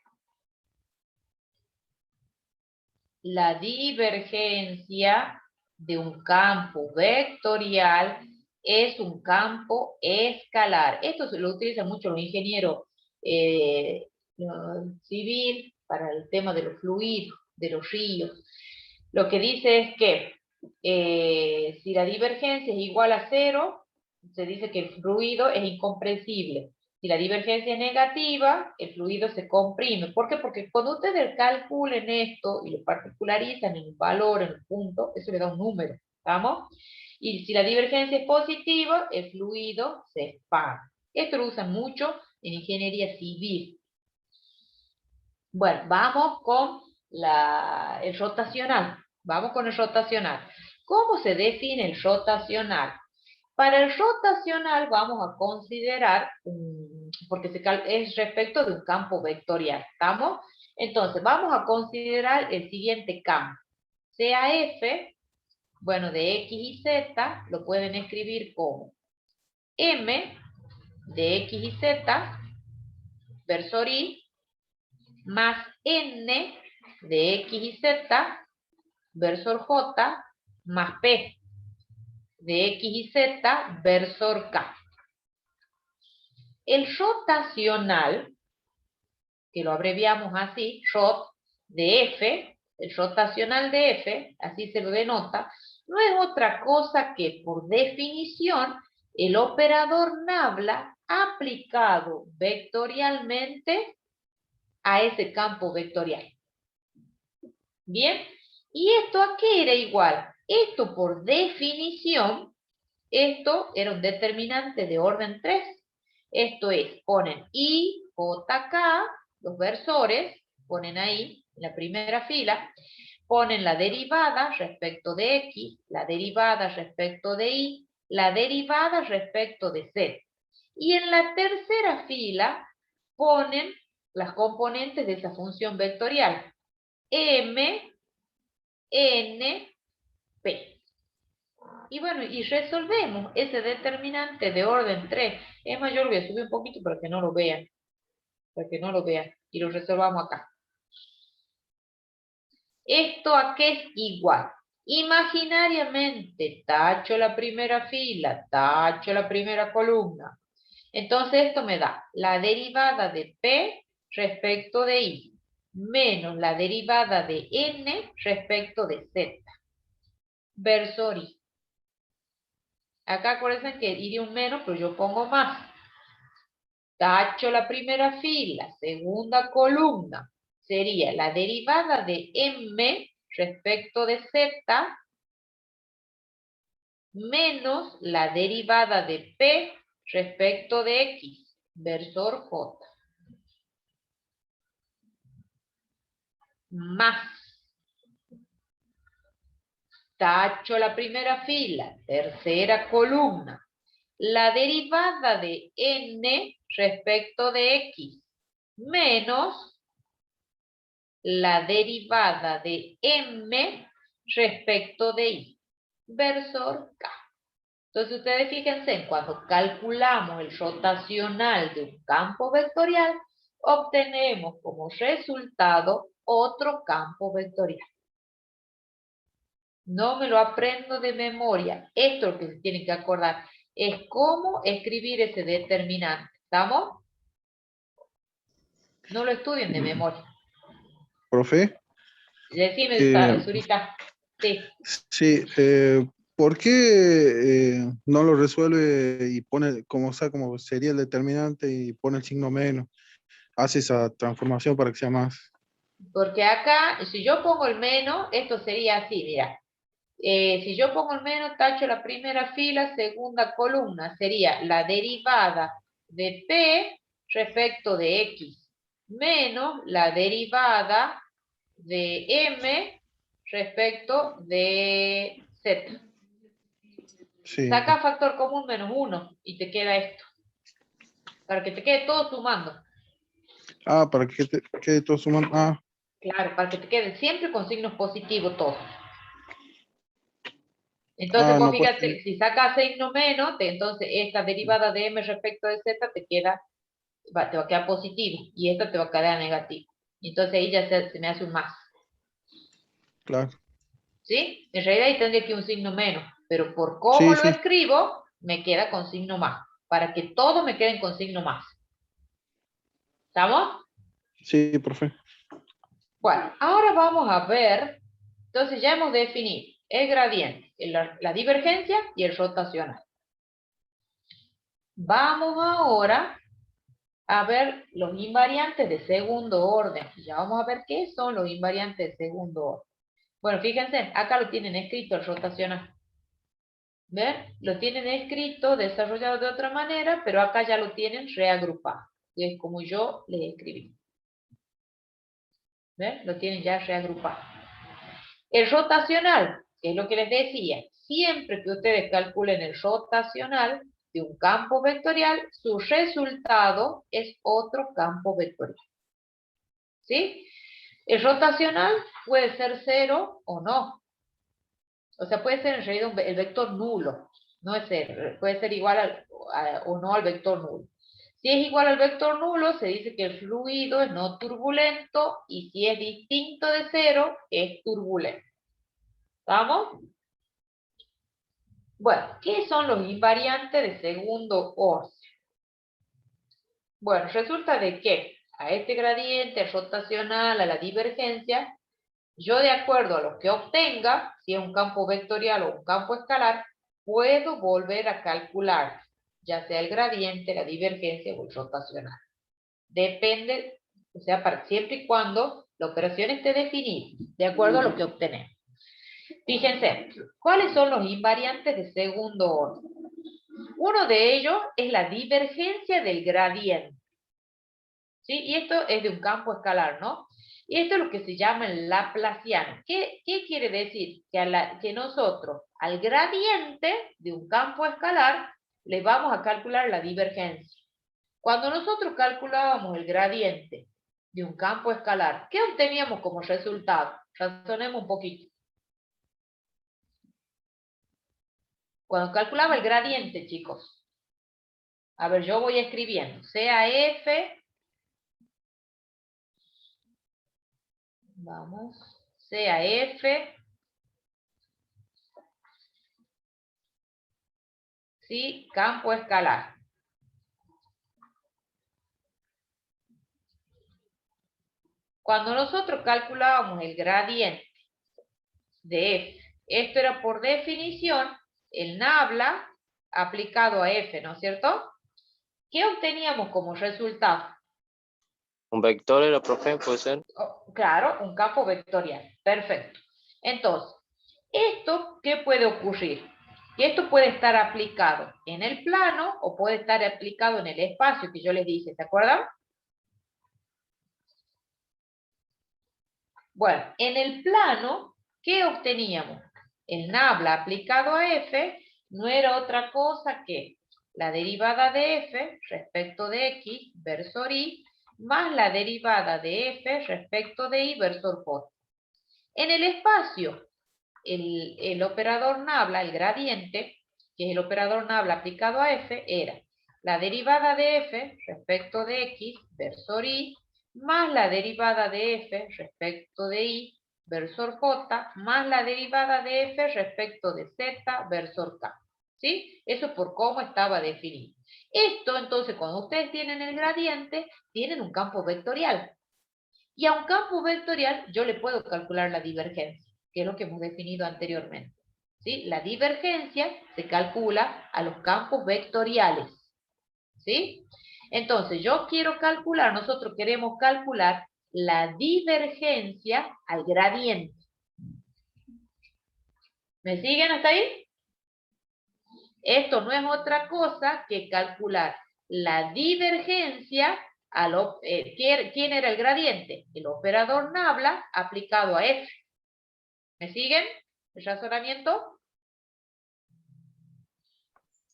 Speaker 1: la divergencia de un campo vectorial es un campo escalar. Esto se lo utilizan mucho los ingenieros civil para el tema de los fluidos, de los ríos. Lo que dice es que si la divergencia es igual a 0, se dice que el fluido es incomprensible. Si la divergencia es negativa, el fluido se comprime. ¿Por qué? Porque cuando ustedes calculen esto y lo particularizan en un valor, en un punto, eso le da un número, ¿estamos? Y si la divergencia es positiva, el fluido se expande. Esto lo usan mucho en ingeniería civil. Bueno, vamos con el rotacional. Vamos con el rotacional. ¿Cómo se define el rotacional? Para el rotacional vamos a considerar, porque es respecto de un campo vectorial, ¿estamos? Entonces, vamos a considerar el siguiente campo. Sea F, bueno, de X y Z, lo pueden escribir como M de X y Z, versor Y, más N de X y Z, versor J, más P. de X y Z, versor K. El rotacional, que lo abreviamos así, ROT de F, el rotacional de F, así se lo denota, no es otra cosa que, por definición, el operador nabla aplicado vectorialmente a ese campo vectorial. Bien, ¿y esto a qué era igual? Esto, por definición, esto era un determinante de orden 3. Esto es, ponen I, J, K, los versores, ponen ahí, en la primera fila, ponen la derivada respecto de X, la derivada respecto de Y, la derivada respecto de Z. Y en la tercera fila ponen las componentes de esa función vectorial. M, N, P. Y bueno, y resolvemos ese determinante de orden 3. Es más, yo lo voy a subir un poquito para que no lo vean. Para que no lo vean. Y lo resolvamos acá. ¿Esto a qué es igual? Imaginariamente, tacho la primera fila, tacho la primera columna. Entonces esto me da la derivada de P respecto de I, menos la derivada de N respecto de Z. Versor I. Acá acuérdense que I de un menos, pero yo pongo más. Tacho la primera fila, segunda columna. Sería la derivada de M respecto de Z menos la derivada de P respecto de X, versor J. Más. Tacho la primera fila, tercera columna. La derivada de N respecto de X menos la derivada de M respecto de Y, versor K. Entonces ustedes fíjense, cuando calculamos el rotacional de un campo vectorial, obtenemos como resultado otro campo vectorial. No me lo aprendo de memoria. Esto es lo que se tiene que acordar. Es cómo escribir ese determinante. ¿Estamos? No lo estudien de memoria.
Speaker 3: Profe,
Speaker 1: Decime, Zurita. Sí.
Speaker 3: sí, ¿por qué no lo resuelve y pone como sería el determinante y pone el signo menos? Hace esa transformación para que sea más.
Speaker 1: Porque acá, si yo pongo el menos, esto sería así, mira. Si yo pongo el menos, tacho la primera fila, segunda columna, sería la derivada de P respecto de X, menos la derivada de M respecto de Z.
Speaker 3: Sí.
Speaker 1: Saca factor común menos 1 y te queda esto. Para que te quede todo sumando.
Speaker 3: Ah, para que quede todo sumando. Ah,
Speaker 1: Claro, para que te quede siempre con signos positivos todos. Entonces, vos
Speaker 3: no,
Speaker 1: fíjate, si sacas signo menos, entonces esta derivada de M respecto de Z te va a quedar positivo y esta te va a quedar negativo. Y entonces ahí ya se me hace un más.
Speaker 3: claro.
Speaker 1: ¿Sí? En realidad ahí tendría que ir un signo menos, pero por cómo
Speaker 3: Sí,
Speaker 1: lo
Speaker 3: sí,
Speaker 1: escribo, me queda con signo más. Para que todos me queden con signo más. ¿Estamos?
Speaker 3: sí, profe.
Speaker 1: Bueno, ahora vamos a ver, entonces ya hemos definido el gradiente, la divergencia y el rotacional. Vamos ahora a ver los invariantes de segundo orden. Ya vamos a ver qué son los invariantes de segundo orden. Bueno, fíjense, acá lo tienen escrito el rotacional. ¿Ven? Lo tienen escrito, desarrollado de otra manera, pero acá ya lo tienen reagrupado. Y es como yo les escribí. ¿Ven? Lo tienen ya reagrupado. El rotacional, que es lo que les decía, siempre que ustedes calculen el rotacional de un campo vectorial, su resultado es otro campo vectorial. ¿Sí? El rotacional puede ser 0 o no. O sea, puede ser en realidad el vector nulo. No es 0, puede ser igual o no al vector nulo. Si es igual al vector nulo, se dice que el fluido es no turbulento, y si es distinto de 0, es turbulento. ¿Estamos? Bueno, ¿qué son los invariantes de segundo orden? Bueno, resulta de que a este gradiente rotacional, a la divergencia, yo de acuerdo a lo que obtenga, si es un campo vectorial o un campo escalar, puedo volver a calcular, ya sea el gradiente, la divergencia o el rotacional. Depende, o sea, siempre y cuando la operación esté definida, de acuerdo a lo que obtenemos. Fíjense, ¿cuáles son los invariantes de segundo orden? Uno de ellos es la divergencia del gradiente. ¿Sí? Y esto es de un campo escalar, ¿no? Y esto es lo que se llama el laplaciano. ¿Qué quiere decir? Que nosotros al gradiente de un campo escalar le vamos a calcular la divergencia. Cuando nosotros calculábamos el gradiente de un campo escalar, ¿qué obteníamos como resultado? Razonemos un poquito. Cuando calculaba el gradiente, chicos, a ver, yo voy escribiendo, sea f, vamos, sea f, ¿sí? Campo escalar. Cuando nosotros calculábamos el gradiente de f, esto era por definición el nabla aplicado a f, ¿no es cierto? ¿Qué obteníamos como resultado?
Speaker 2: ¿Un vector era, profe? ¿Puede ser?
Speaker 1: Oh, claro, un campo vectorial. Perfecto. Entonces, ¿esto qué puede ocurrir? Que esto puede estar aplicado en el plano o puede estar aplicado en el espacio que yo les dije, ¿se acuerdan? Bueno, en el plano, ¿qué obteníamos? El nabla aplicado a f no era otra cosa que la derivada de f respecto de x versor y más la derivada de f respecto de y versor j. En el espacio, el operador nabla, el gradiente, que es el operador nabla aplicado a f, era la derivada de f respecto de x versor y más la derivada de f respecto de y versor j más la derivada de f respecto de z versor k. ¿Sí? Eso por cómo estaba definido. Esto, entonces, cuando ustedes tienen el gradiente, tienen un campo vectorial. Y a un campo vectorial yo le puedo calcular la divergencia, que es lo que hemos definido anteriormente. ¿Sí? La divergencia se calcula a los campos vectoriales. ¿Sí? Entonces, yo quiero calcular, nosotros queremos calcular la divergencia al gradiente. ¿Me siguen hasta ahí? Esto no es otra cosa que calcular la divergencia ¿quién era el gradiente? El operador nabla aplicado a f. ¿Me siguen? ¿El razonamiento?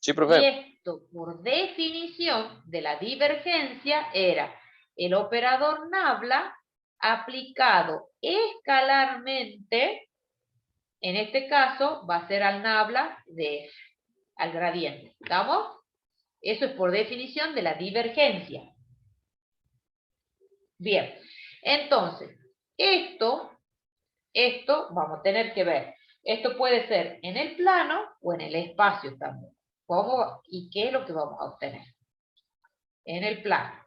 Speaker 2: Sí,
Speaker 1: Y
Speaker 2: profe.
Speaker 1: esto, por definición de la divergencia, era el operador nabla aplicado escalarmente, en este caso va a ser al nabla de f, al gradiente. ¿Estamos? Eso es por definición de la divergencia. Bien, entonces, esto vamos a tener que ver. Esto puede ser en el plano o en el espacio también. ¿Cómo y qué es lo que vamos a obtener? En el plano.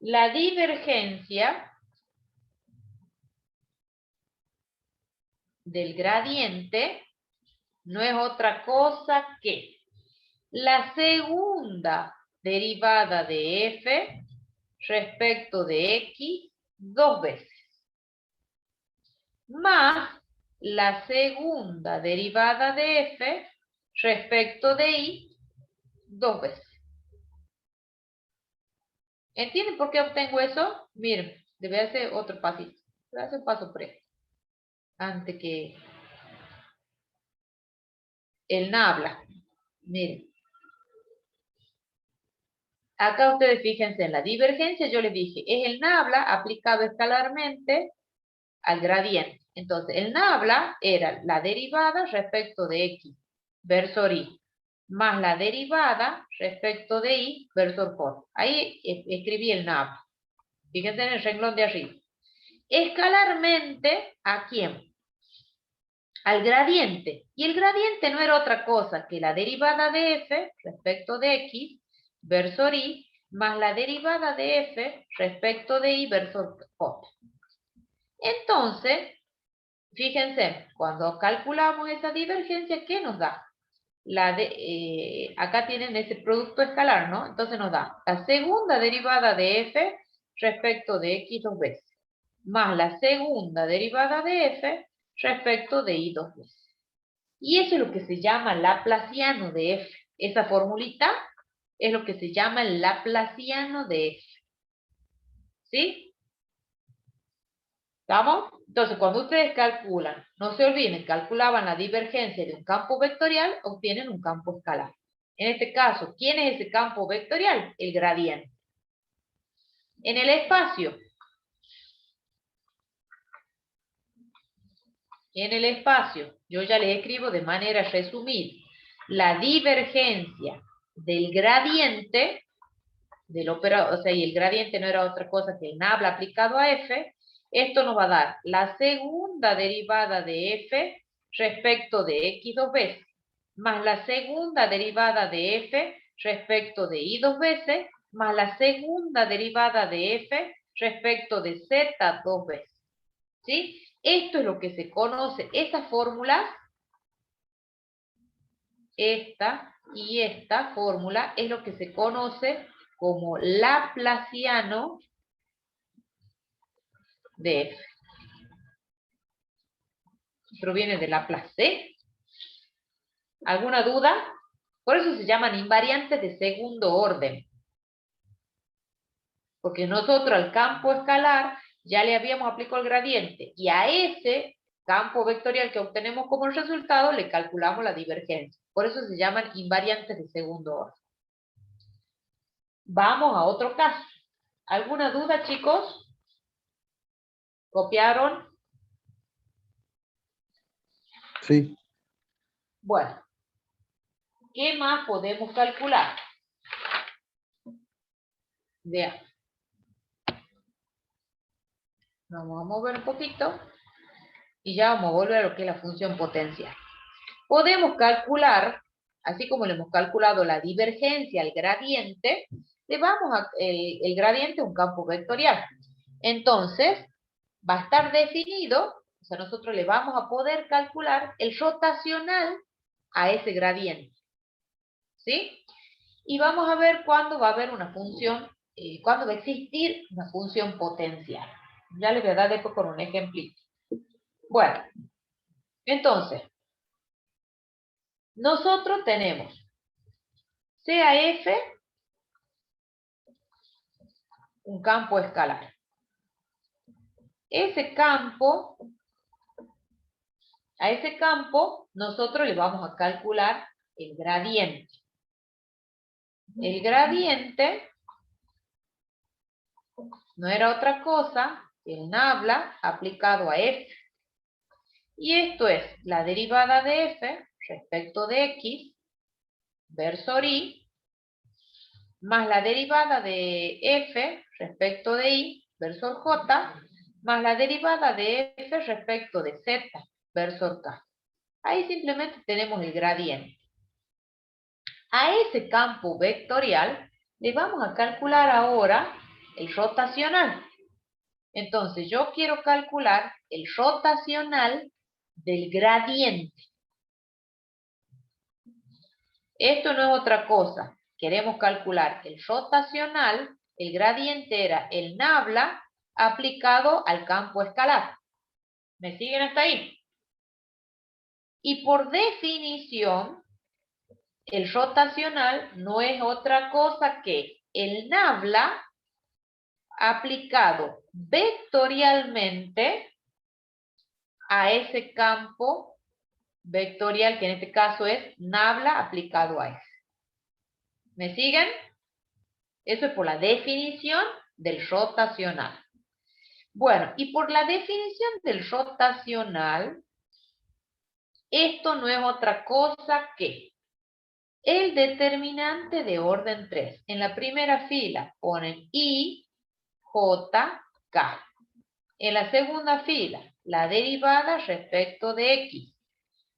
Speaker 1: La divergencia del gradiente no es otra cosa que la segunda derivada de f respecto de x dos veces, más la segunda derivada de f respecto de y dos veces. ¿Entienden por qué obtengo eso? Miren, debe hacer otro pasito. Voy a hacer un paso pre. Antes que el nabla. Miren. Acá ustedes fíjense en la divergencia, yo les dije, es el nabla aplicado escalarmente al gradiente. Entonces, el nabla era la derivada respecto de x versor y, más la derivada respecto de y versor j. Ahí escribí el nabla. Fíjense en el renglón de arriba. Escalarmente, ¿a quién? al gradiente. Y el gradiente no era otra cosa que la derivada de f respecto de x versor y más la derivada de f respecto de y versor j. Entonces, fíjense, cuando calculamos esa divergencia, ¿qué nos da? Acá tienen ese producto escalar, ¿no? Entonces nos da la segunda derivada de f respecto de x dos veces, más la segunda derivada de f respecto de y dos veces. Y eso es lo que se llama laplaciano de f. Esa formulita es lo que se llama el laplaciano de f. ¿Sí? ¿Estamos? Entonces, cuando ustedes calculan, no se olviden, calculaban la divergencia de un campo vectorial, obtienen un campo escalar. En este caso, ¿quién es ese campo vectorial? El gradiente. En el espacio, yo ya les escribo de manera resumida, la divergencia del gradiente, del operador, o sea, y el gradiente no era otra cosa que el nabla aplicado a f, esto nos va a dar la segunda derivada de f respecto de x dos veces, más la segunda derivada de f respecto de y dos veces, más la segunda derivada de f respecto de z dos veces. ¿Sí? Esto es lo que se conoce, esa fórmula, esta y esta fórmula es lo que se conoce como laplaciano de f. Proviene de Laplace. ¿Alguna duda? Por eso se llaman invariantes de segundo orden. Porque nosotros al campo escalar ya le habíamos aplicado el gradiente y a ese campo vectorial que obtenemos como resultado le calculamos la divergencia. Por eso se llaman invariantes de segundo orden. Vamos a otro caso. ¿Alguna duda, chicos? ¿Copiaron?
Speaker 3: Sí.
Speaker 1: Bueno. ¿Qué más podemos calcular? Veamos. Vamos a mover un poquito y ya vamos a volver a lo que es la función potencial. Podemos calcular, así como le hemos calculado la divergencia al gradiente, le vamos a el gradiente a un campo vectorial. Entonces, va a estar definido, o sea, nosotros le vamos a poder calcular el rotacional a ese gradiente. ¿Sí? Y vamos a ver cuándo va a haber una función, cuándo va a existir una función potencial. Ya les voy a dar después con un ejemplito. Bueno, entonces, nosotros tenemos CAF, un campo escalar. A ese campo, nosotros le vamos a calcular el gradiente. El gradiente no era otra cosa que el nabla aplicado a f. Y esto es la derivada de f respecto de x versor y más la derivada de f respecto de y versor j más la derivada de f respecto de z versor k. Ahí simplemente tenemos el gradiente. A ese campo vectorial le vamos a calcular ahora el rotacional. Entonces yo quiero calcular el rotacional del gradiente. Esto no es otra cosa. Queremos calcular el rotacional, el gradiente era el nabla aplicado al campo escalar. ¿Me siguen hasta ahí? Y por definición, el rotacional no es otra cosa que el nabla aplicado vectorialmente a ese campo vectorial, que en este caso es nabla aplicado a ese. ¿Me siguen? Eso es por la definición del rotacional. Bueno, y por la definición del rotacional, esto no es otra cosa que el determinante de orden 3. En la primera fila ponen I, J, K. En la segunda fila, la derivada respecto de X.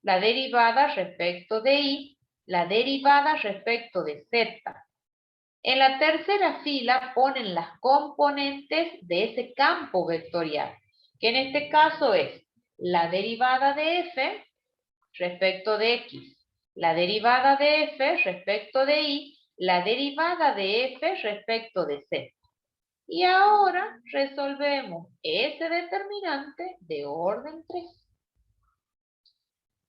Speaker 1: la derivada respecto de y, la derivada respecto de z. En la tercera fila ponen las componentes de ese campo vectorial, que en este caso es la derivada de f respecto de x, la derivada de f respecto de y, la derivada de f respecto de z. Y ahora resolvemos ese determinante de orden 3.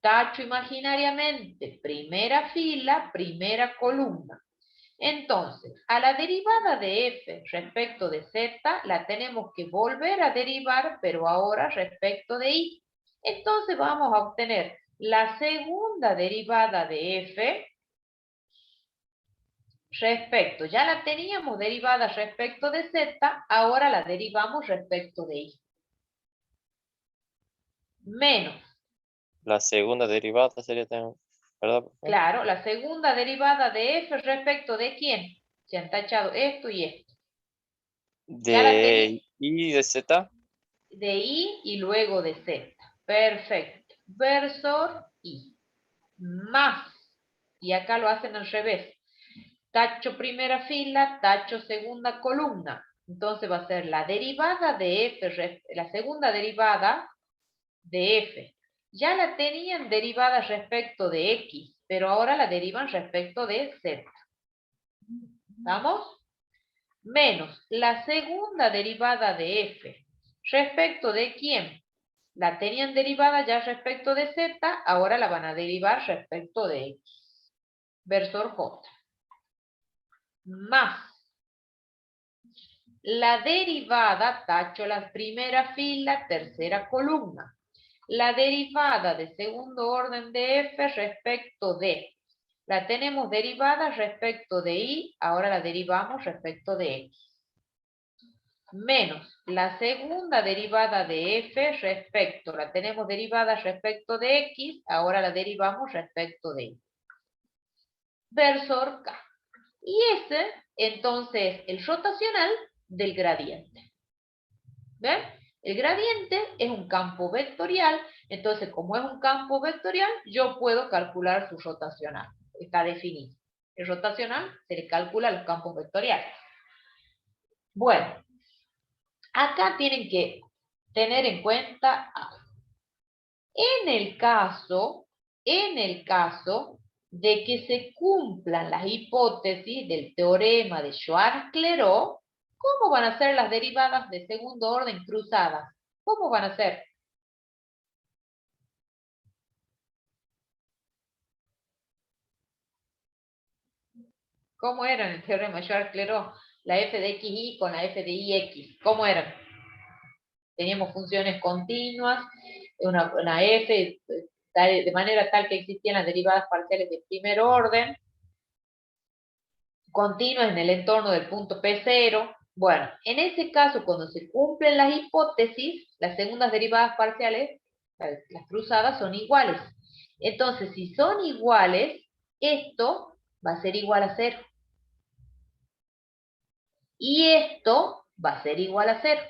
Speaker 1: Tacho imaginariamente, primera fila, primera columna. Entonces, a la derivada de f respecto de z la tenemos que volver a derivar, pero ahora respecto de y. Entonces vamos a obtener la segunda derivada de f respecto, ya la teníamos derivada respecto de z, ahora la derivamos respecto de y. Menos.
Speaker 2: La segunda derivada sería también, ¿verdad?
Speaker 1: Claro, la segunda derivada de f respecto de quién. Se han tachado esto y esto. Ya la
Speaker 2: De y de z.
Speaker 1: de y luego de z. Perfecto. Versor y. Más. Y acá lo hacen al revés. Tacho primera fila, tacho segunda columna. Entonces va a ser la derivada de f, la segunda derivada de f. Ya la tenían derivada respecto de x, pero ahora la derivan respecto de z. ¿Vamos? Menos la segunda derivada de f. ¿Respecto de quién? La tenían derivada ya respecto de z, ahora la van a derivar respecto de x. Versor j. Más la derivada, tacho la primera fila, tercera columna. La derivada de segundo orden de f respecto de. La tenemos derivada respecto de y, ahora la derivamos respecto de x. Menos la segunda derivada de f respecto, la tenemos derivada respecto de x, ahora la derivamos respecto de y. Versor k. Y ese, entonces, el rotacional del gradiente. ¿Ven? El gradiente es un campo vectorial, entonces como es un campo vectorial, yo puedo calcular su rotacional. Está definido. El rotacional se le calcula a los campos vectoriales. Bueno, acá tienen que tener en cuenta algo. En el caso de que se cumplan las hipótesis del teorema de Schwarz-Clairaut, ¿cómo van a ser las derivadas de segundo orden cruzadas? ¿Cómo van a ser? ¿Cómo eran el teorema de Schwarz-Clairaut? La f de xy con la f de ix. ¿Cómo eran? Teníamos funciones continuas, una f de manera tal que existían las derivadas parciales de primer orden, continuas en el entorno del punto P0. Bueno, en ese caso, cuando se cumplen las hipótesis, las segundas derivadas parciales, las cruzadas, son iguales. Entonces, si son iguales, esto va a ser igual a 0. Y esto va a ser igual a 0.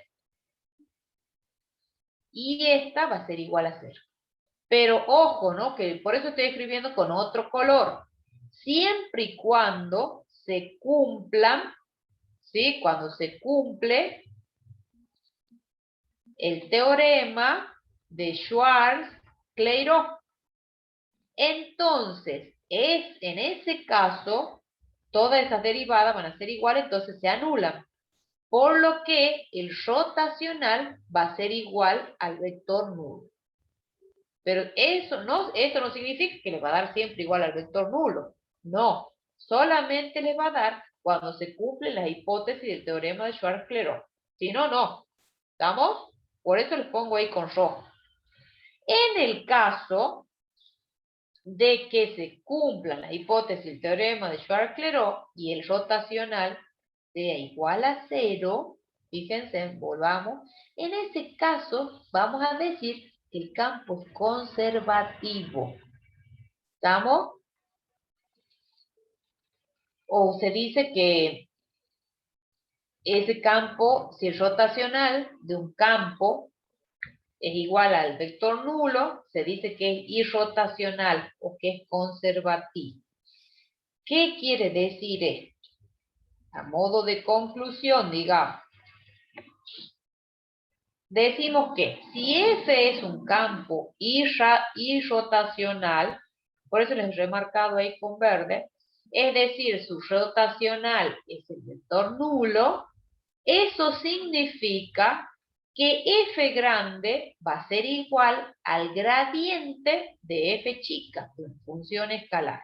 Speaker 1: Y esta va a ser igual a 0. Pero ojo, ¿no? Que por eso estoy escribiendo con otro color. Siempre y cuando se cumplan, ¿sí? Cuando se cumple el teorema de Schwarz-Clairaut. Entonces, en ese caso, todas esas derivadas van a ser iguales, entonces se anulan. Por lo que el rotacional va a ser igual al vector nulo. Pero esto no significa que le va a dar siempre igual al vector nulo. No, solamente le va a dar cuando se cumplen las hipótesis del teorema de Schwarz-Clairaut. Si no, no. ¿Estamos? Por eso les pongo ahí con rojo. En el caso de que se cumplan las hipótesis del teorema de Schwarz-Clairaut y el rotacional sea igual a 0, fíjense, volvamos, en ese caso vamos a decir que el campo es conservativo. ¿Estamos? O se dice que ese campo, si es rotacional de un campo, es igual al vector nulo, se dice que es irrotacional o que es conservativo. ¿Qué quiere decir esto? A modo de conclusión, digamos, decimos que si F es un campo irrotacional, por eso les he remarcado ahí con verde, es decir, su rotacional es el vector nulo, eso significa que F grande va a ser igual al gradiente de F chica, de una función escalar.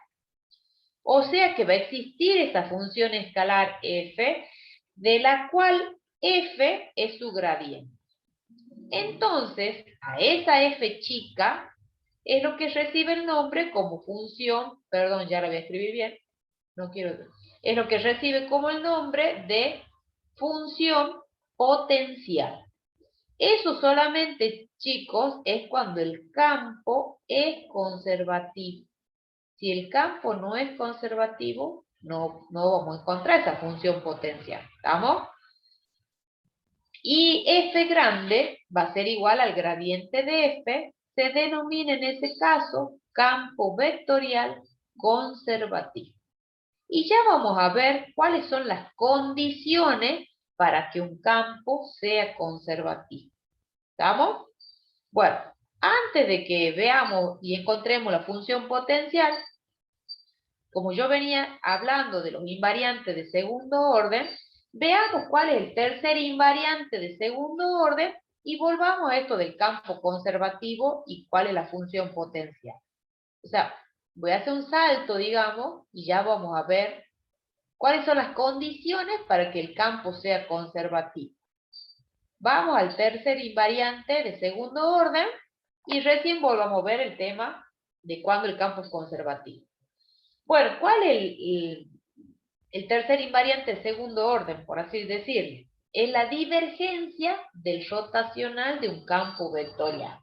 Speaker 1: O sea que va a existir esa función escalar F, de la cual F es su gradiente. Entonces, a esa F chica es lo que recibe el nombre como función, perdón, ya la voy a escribir bien, no quiero, es lo que recibe como el nombre de función potencial. Eso solamente, chicos, es cuando el campo es conservativo. Si el campo no es conservativo, no vamos a encontrar esa función potencial. ¿Estamos? Y F grande va a ser igual al gradiente de F, se denomina en ese caso campo vectorial conservativo. Y ya vamos a ver cuáles son las condiciones para que un campo sea conservativo. ¿Estamos? Bueno, antes de que veamos y encontremos la función potencial, como yo venía hablando de los invariantes de segundo orden, veamos cuál es el tercer invariante de segundo orden y volvamos a esto del campo conservativo y cuál es la función potencial. O sea, voy a hacer un salto, digamos, y ya vamos a ver cuáles son las condiciones para que el campo sea conservativo. Vamos al tercer invariante de segundo orden y recién volvamos a ver el tema de cuándo el campo es conservativo. Bueno, ¿cuál es el tercer invariante de segundo orden, por así decirlo? Es la divergencia del rotacional de un campo vectorial.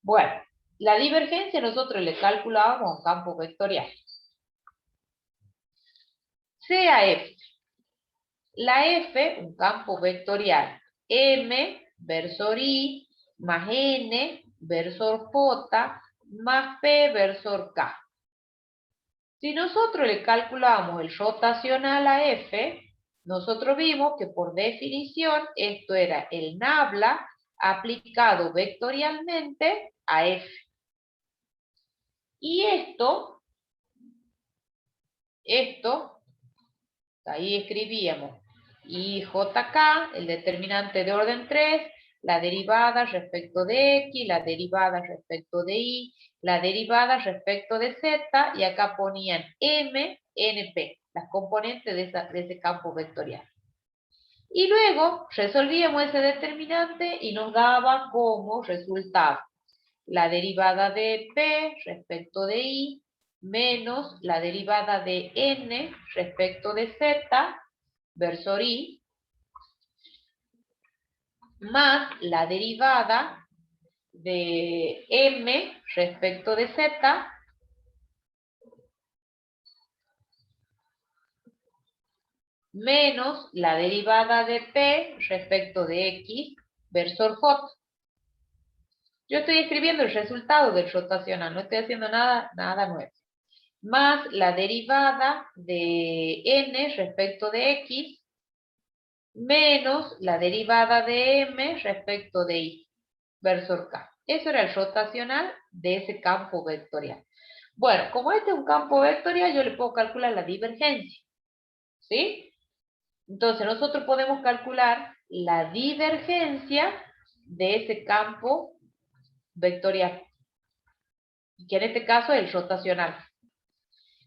Speaker 1: Bueno, la divergencia nosotros le calculábamos a un campo vectorial. Sea F. La F, un campo vectorial, M versor I más N versor J más P versor K. Si nosotros le calculamos el rotacional a F, nosotros vimos que por definición esto era el nabla aplicado vectorialmente a F. Y esto, ahí escribíamos IJK, el determinante de orden 3, la derivada respecto de X, la derivada respecto de Y, la derivada respecto de Z, y acá ponían M, NP, las componentes de ese campo vectorial. Y luego resolvíamos ese determinante y nos daba como resultado la derivada de P respecto de Y, menos la derivada de N respecto de Z, versor I, más la derivada de M respecto de Z, menos la derivada de P respecto de X, versor J. Yo estoy escribiendo el resultado del rotacional, no estoy haciendo nada nuevo. Más la derivada de N respecto de X, menos la derivada de M respecto de Y, versor K. Eso era el rotacional de ese campo vectorial. Bueno, como este es un campo vectorial, yo le puedo calcular la divergencia. ¿Sí? Entonces, nosotros podemos calcular la divergencia de ese campo vectorial, que en este caso es el rotacional.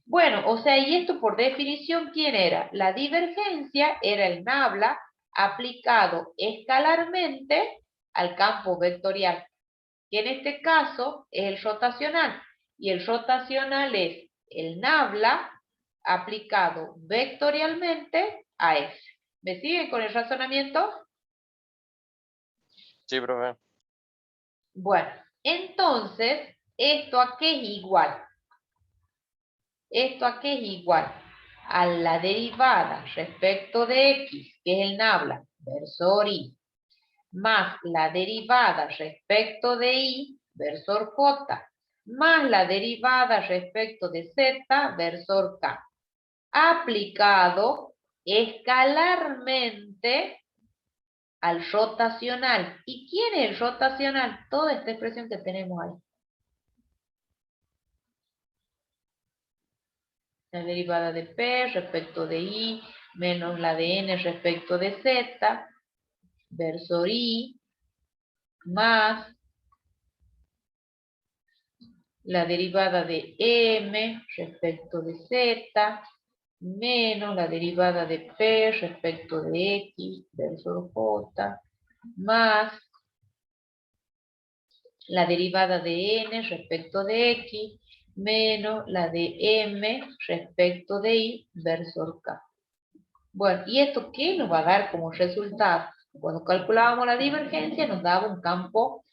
Speaker 1: Bueno, o sea, y esto por definición, ¿quién era? La divergencia era el nabla aplicado escalarmente al campo vectorial, que en este caso es el rotacional, y el rotacional es el nabla aplicado vectorialmente a F. ¿Me siguen con el razonamiento?
Speaker 2: Sí, profe.
Speaker 1: Bueno, entonces, ¿esto a qué es igual? ¿Esto a qué es igual? A la derivada respecto de X, que es el nabla, versor I, más la derivada respecto de I versor J, más la derivada respecto de Z versor K, aplicado escalarmente al rotacional. ¿Y quién es el rotacional? Toda esta expresión que tenemos ahí. La derivada de P respecto de I menos la de N respecto de Z versor I más la derivada de M respecto de Z menos la derivada de P respecto de X versor J más la derivada de N respecto de X menos la de M respecto de Y versor K. Bueno, ¿y esto qué nos va a dar como resultado? Cuando calculábamos la divergencia nos daba un campo,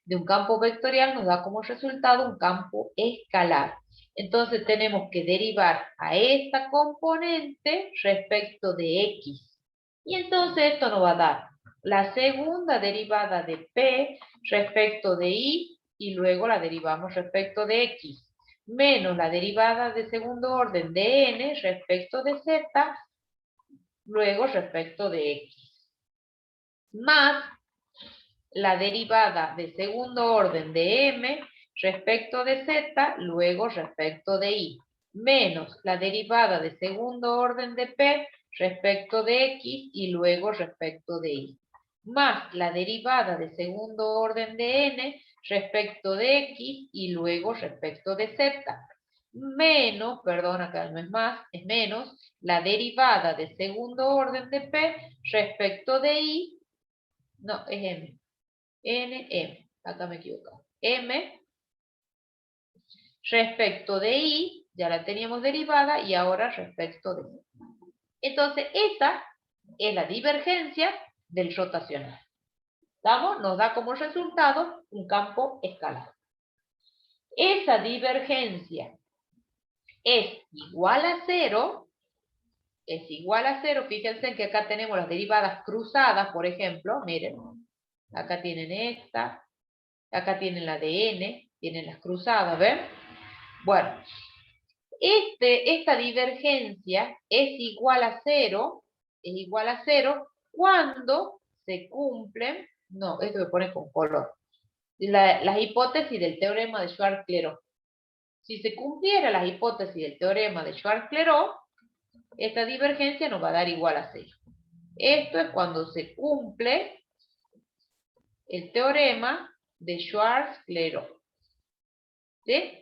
Speaker 1: de un campo vectorial nos da como resultado un campo escalar. Entonces tenemos que derivar a esta componente respecto de X. Y entonces esto nos va a dar la segunda derivada de P respecto de Y y luego la derivamos respecto de X, menos la derivada de segundo orden de N respecto de Z, luego respecto de X, más la derivada de segundo orden de M respecto de Z, luego respecto de Y, menos la derivada de segundo orden de P respecto de X y luego respecto de Y, más la derivada de segundo orden de N respecto de X y luego respecto de Z, menos, perdón, acá no es más, es menos, la derivada de segundo orden de P respecto de Y, no, es M, M, acá me equivoco, M respecto de I, ya la teníamos derivada, y ahora respecto de I. Entonces, esa es la divergencia del rotacional. ¿Estamos? Nos da como resultado un campo escalar. Esa divergencia es igual a cero, fíjense que acá tenemos las derivadas cruzadas, por ejemplo, miren, acá tienen esta, acá tienen la de N, tienen las cruzadas, ¿ven? Bueno, esta divergencia es igual a cero cuando se cumplen, no, esto me pone con color, las hipótesis del teorema de Schwarz-Clairaut. Si se cumpliera las hipótesis del teorema de Schwarz-Clairaut, esta divergencia nos va a dar igual a 0. Esto es cuando se cumple el teorema de Schwarz-Clairaut. ¿Sí?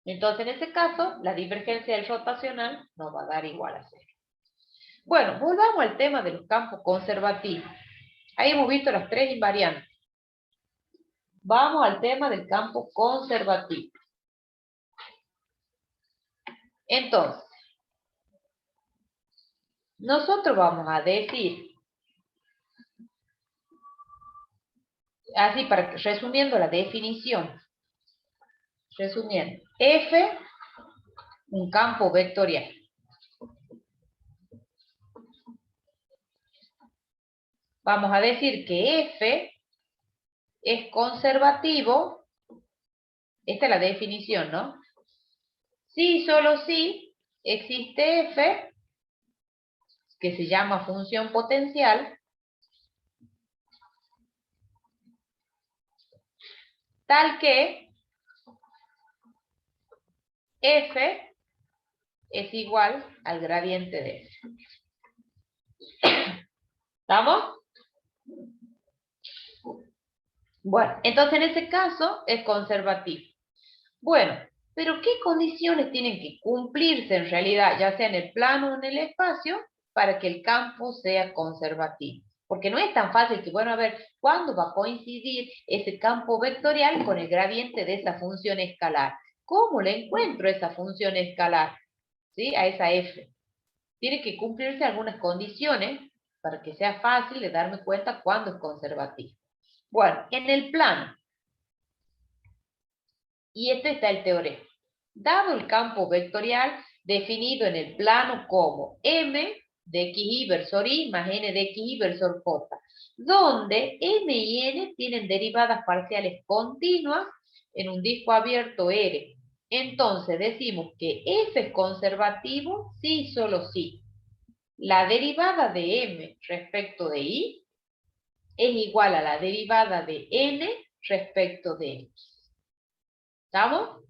Speaker 1: Entonces, en ese caso, la divergencia del rotacional nos va a dar igual a 0. Bueno, volvamos al tema de los campos conservativos. Ahí hemos visto las tres invariantes. Vamos al tema del campo conservativo. Entonces, nosotros vamos a decir, así para resumiendo la definición, F, un campo vectorial. Vamos a decir que F es conservativo, esta es la definición, ¿no? Si, solo si, existe F, que se llama función potencial, tal que F es igual al gradiente de F. ¿Estamos? Bueno, entonces en ese caso es conservativo. Bueno, pero ¿qué condiciones tienen que cumplirse en realidad, ya sea en el plano o en el espacio, para que el campo sea conservativo? Porque no es tan fácil que, bueno, a ver, ¿cuándo va a coincidir ese campo vectorial con el gradiente de esa función escalar? ¿Cómo le encuentro esa función escalar? ¿Sí? A esa F. Tiene que cumplirse algunas condiciones para que sea fácil de darme cuenta cuándo es conservativo. Bueno, en el plano, y este está el teorema. Dado el campo vectorial definido en el plano como M de xy versor y más n de xy versor j, donde m y n tienen derivadas parciales continuas en un disco abierto R. Entonces decimos que f es conservativo sí y solo sí. La derivada de m respecto de y es igual a la derivada de n respecto de x. ¿Estamos?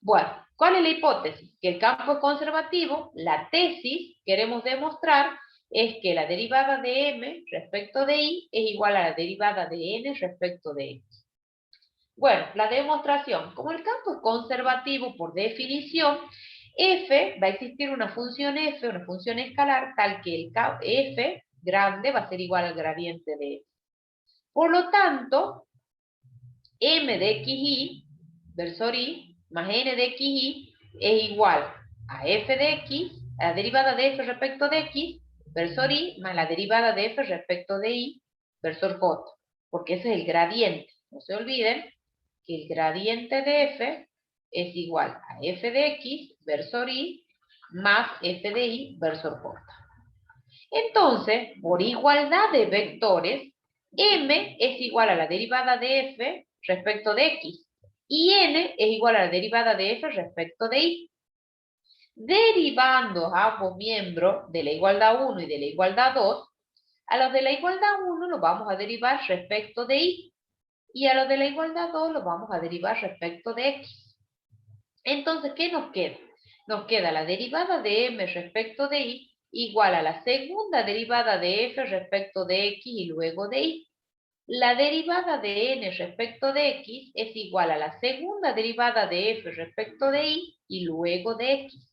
Speaker 1: Bueno, ¿cuál es la hipótesis? Que el campo es conservativo. La tesis, queremos demostrar, es que la derivada de m respecto de y es igual a la derivada de n respecto de x. Bueno, la demostración. Como el campo es conservativo por definición, f, va a existir una función f, una función escalar, tal que el f grande va a ser igual al gradiente de f. Por lo tanto, m de xy versor y más n de xy es igual a f de x, a la derivada de f respecto de x, versor y, más la derivada de f respecto de y, versor j, porque ese es el gradiente. No se olviden que el gradiente de f es igual a f de x, versor y, más f de y, versor j. Entonces, por igualdad de vectores, m es igual a la derivada de f respecto de x, y n es igual a la derivada de f respecto de y. Derivando ambos miembros de la igualdad 1 y de la igualdad 2, a los de la igualdad 1 los vamos a derivar respecto de y, y a los de la igualdad 2 los vamos a derivar respecto de x. Entonces, ¿qué nos queda? Nos queda la derivada de m respecto de y igual a la segunda derivada de f respecto de x y luego de y. La derivada de n respecto de x es igual a la segunda derivada de f respecto de y luego de x.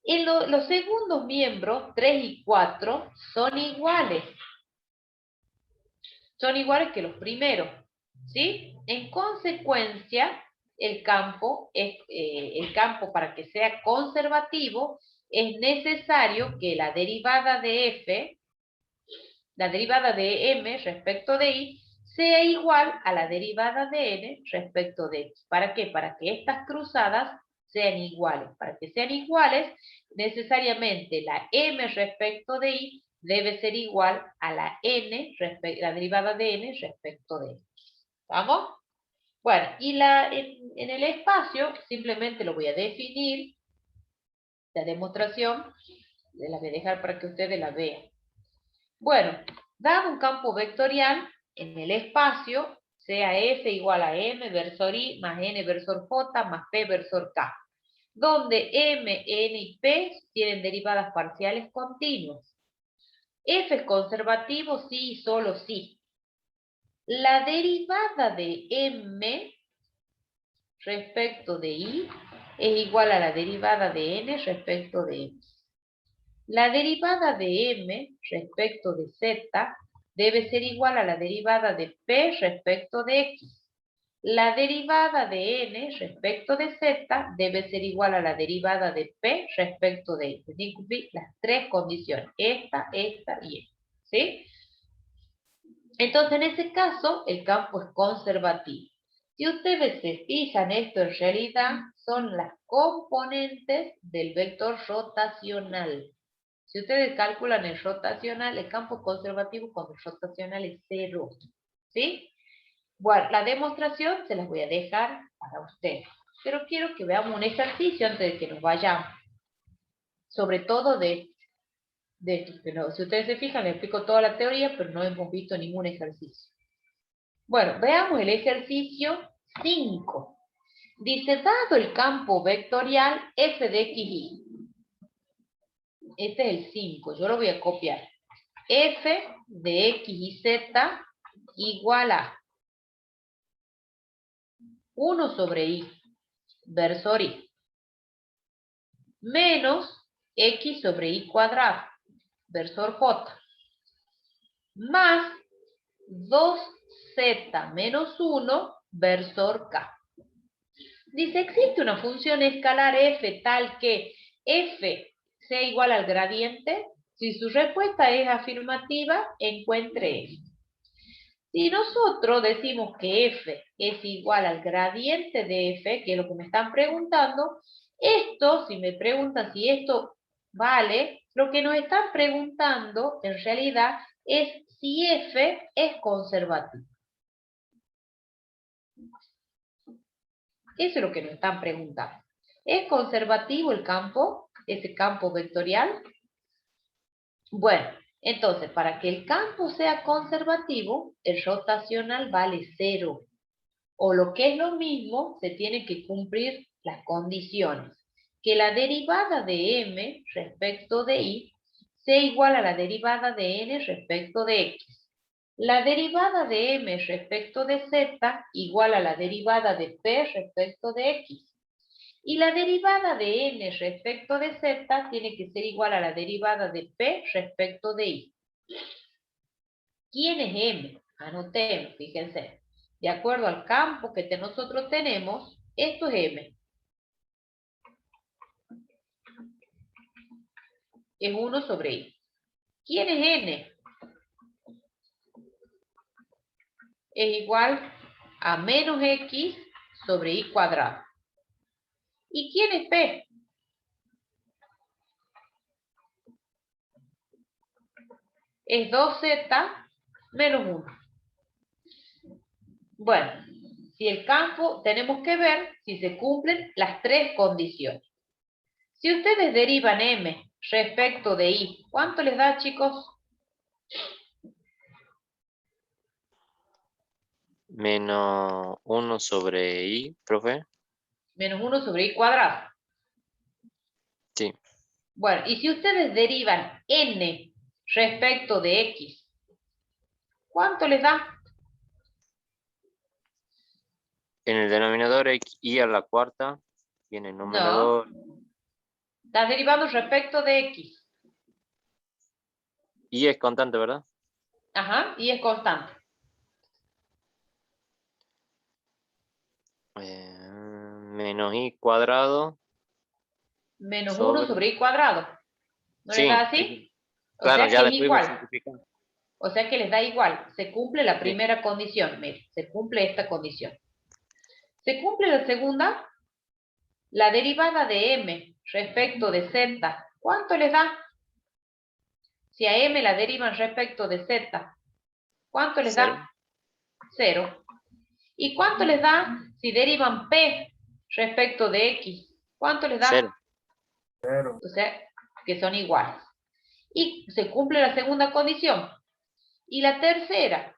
Speaker 1: En los segundos miembros, 3 y 4, son iguales. Son iguales que los primeros, ¿sí? En consecuencia, el campo para que sea conservativo, es necesario que la derivada de f, la derivada de m respecto de y, sea igual a la derivada de n respecto de x. ¿Para qué? Para que estas cruzadas sean iguales. Para que sean iguales, necesariamente la m respecto de y debe ser igual a la la derivada de n respecto de x. ¿Vamos? Bueno, y en el espacio simplemente lo voy a definir. La demostración la voy a dejar para que ustedes la vean. Bueno, dado un campo vectorial en el espacio, sea f igual a m versor i más n versor j más p versor k, donde m, n y p tienen derivadas parciales continuas. F es conservativo sí y solo sí. La derivada de m respecto de y es igual a la derivada de n respecto de x. La derivada de m respecto de z debe ser igual a la derivada de p respecto de x. La derivada de n respecto de z debe ser igual a la derivada de p respecto de x. Tienen que cumplir las tres condiciones, esta y esta. ¿Sí? Entonces, en ese caso, el campo es conservativo. Si ustedes se fijan, esto en realidad son las componentes del vector rotacional. Si ustedes calculan el rotacional, el campo conservativo cuando el rotacional es 0. ¿Sí? Bueno, la demostración se las voy a dejar para ustedes. Pero quiero que veamos un ejercicio antes de que nos vayamos. Sobre todo de esto. Pero si ustedes se fijan, les explico toda la teoría, pero no hemos visto ningún ejercicio. Bueno, veamos el ejercicio 5. Dice, dado el campo vectorial f de x y. Este es el 5, yo lo voy a copiar. F de x y z igual a 1 sobre y, versor y, menos x sobre y cuadrado, versor j, más 2z menos 1, versor k. Dice, existe una función escalar f tal que f sea igual al gradiente. Si su respuesta es afirmativa, encuentre f. Si nosotros decimos que f es igual al gradiente de f, que es lo que me están preguntando, esto, si me preguntan si esto ¿vale? Lo que nos están preguntando, en realidad, es si F es conservativo. Eso es lo que nos están preguntando. ¿Es conservativo el campo, ese campo vectorial? Bueno, entonces, para que el campo sea conservativo, el rotacional vale 0. O lo que es lo mismo, se tienen que cumplir las condiciones. Que la derivada de m respecto de y sea igual a la derivada de n respecto de x. La derivada de m respecto de z igual a la derivada de p respecto de x. Y la derivada de n respecto de z tiene que ser igual a la derivada de p respecto de y. ¿Quién es m? Anotemos, fíjense. De acuerdo al campo que nosotros tenemos, esto es m. Es 1 sobre i. ¿Quién es n? Es igual a menos x sobre i cuadrado. ¿Y quién es p? Es 2z menos 1. Bueno, si el campo, tenemos que ver si se cumplen las tres condiciones. Si ustedes derivan m respecto de i, ¿cuánto les da, chicos?
Speaker 2: Menos 1 sobre i, profe.
Speaker 1: Menos 1 sobre i cuadrado.
Speaker 2: Sí.
Speaker 1: Bueno, y si ustedes derivan n respecto de x, ¿cuánto les da?
Speaker 2: En el denominador i a la cuarta y en el
Speaker 1: No.
Speaker 2: numerador
Speaker 1: Estás derivando respecto de x.
Speaker 2: i es constante, ¿verdad?
Speaker 1: Ajá, y es constante.
Speaker 2: Menos i cuadrado
Speaker 1: Menos 1
Speaker 2: sobre...
Speaker 1: sobre i cuadrado. ¿No les
Speaker 2: Sí,
Speaker 1: da así? O
Speaker 2: claro,
Speaker 1: sea
Speaker 2: ya
Speaker 1: que es
Speaker 2: después
Speaker 1: igual.
Speaker 2: simplificando.
Speaker 1: O sea que les da igual. Se cumple la
Speaker 2: Sí.
Speaker 1: primera condición. Mire, se cumple esta condición. Se cumple la segunda. La derivada de m respecto de z. ¿Cuánto les da? Si a m la derivan respecto de z, ¿cuánto les
Speaker 2: Cero.
Speaker 1: da? 0. ¿Y cuánto les da si derivan p respecto de x? ¿Cuánto les da?
Speaker 2: 0.
Speaker 1: O sea, que son iguales. Y se cumple la segunda condición. Y la tercera,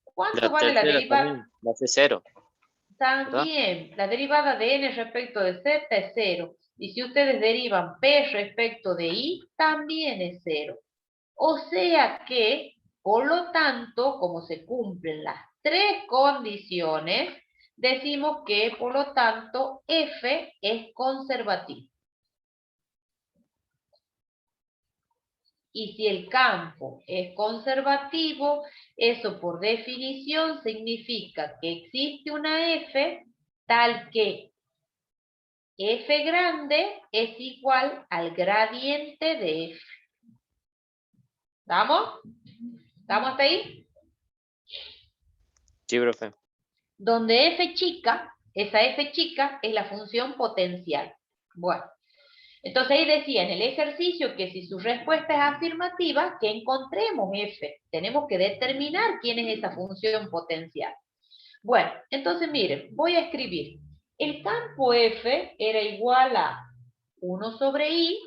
Speaker 1: ¿cuánto
Speaker 2: La
Speaker 1: vale la
Speaker 2: tercera
Speaker 1: derivada?
Speaker 2: también va a ser 0.
Speaker 1: También, la derivada de n respecto de z es 0. Y si ustedes derivan p respecto de i, también es 0. O sea que, por lo tanto, como se cumplen las tres condiciones, decimos que, por lo tanto, f es conservativo. Y si el campo es conservativo, eso por definición significa que existe una f tal que f grande es igual al gradiente de f. ¿Estamos? ¿Estamos hasta ahí?
Speaker 2: Sí, profe.
Speaker 1: Donde f chica, esa f chica es la función potencial. Bueno, entonces ahí decía en el ejercicio que si su respuesta es afirmativa, que encontremos f. Tenemos que determinar quién es esa función potencial. Bueno, entonces miren, voy a escribir. El campo f era igual a 1 sobre i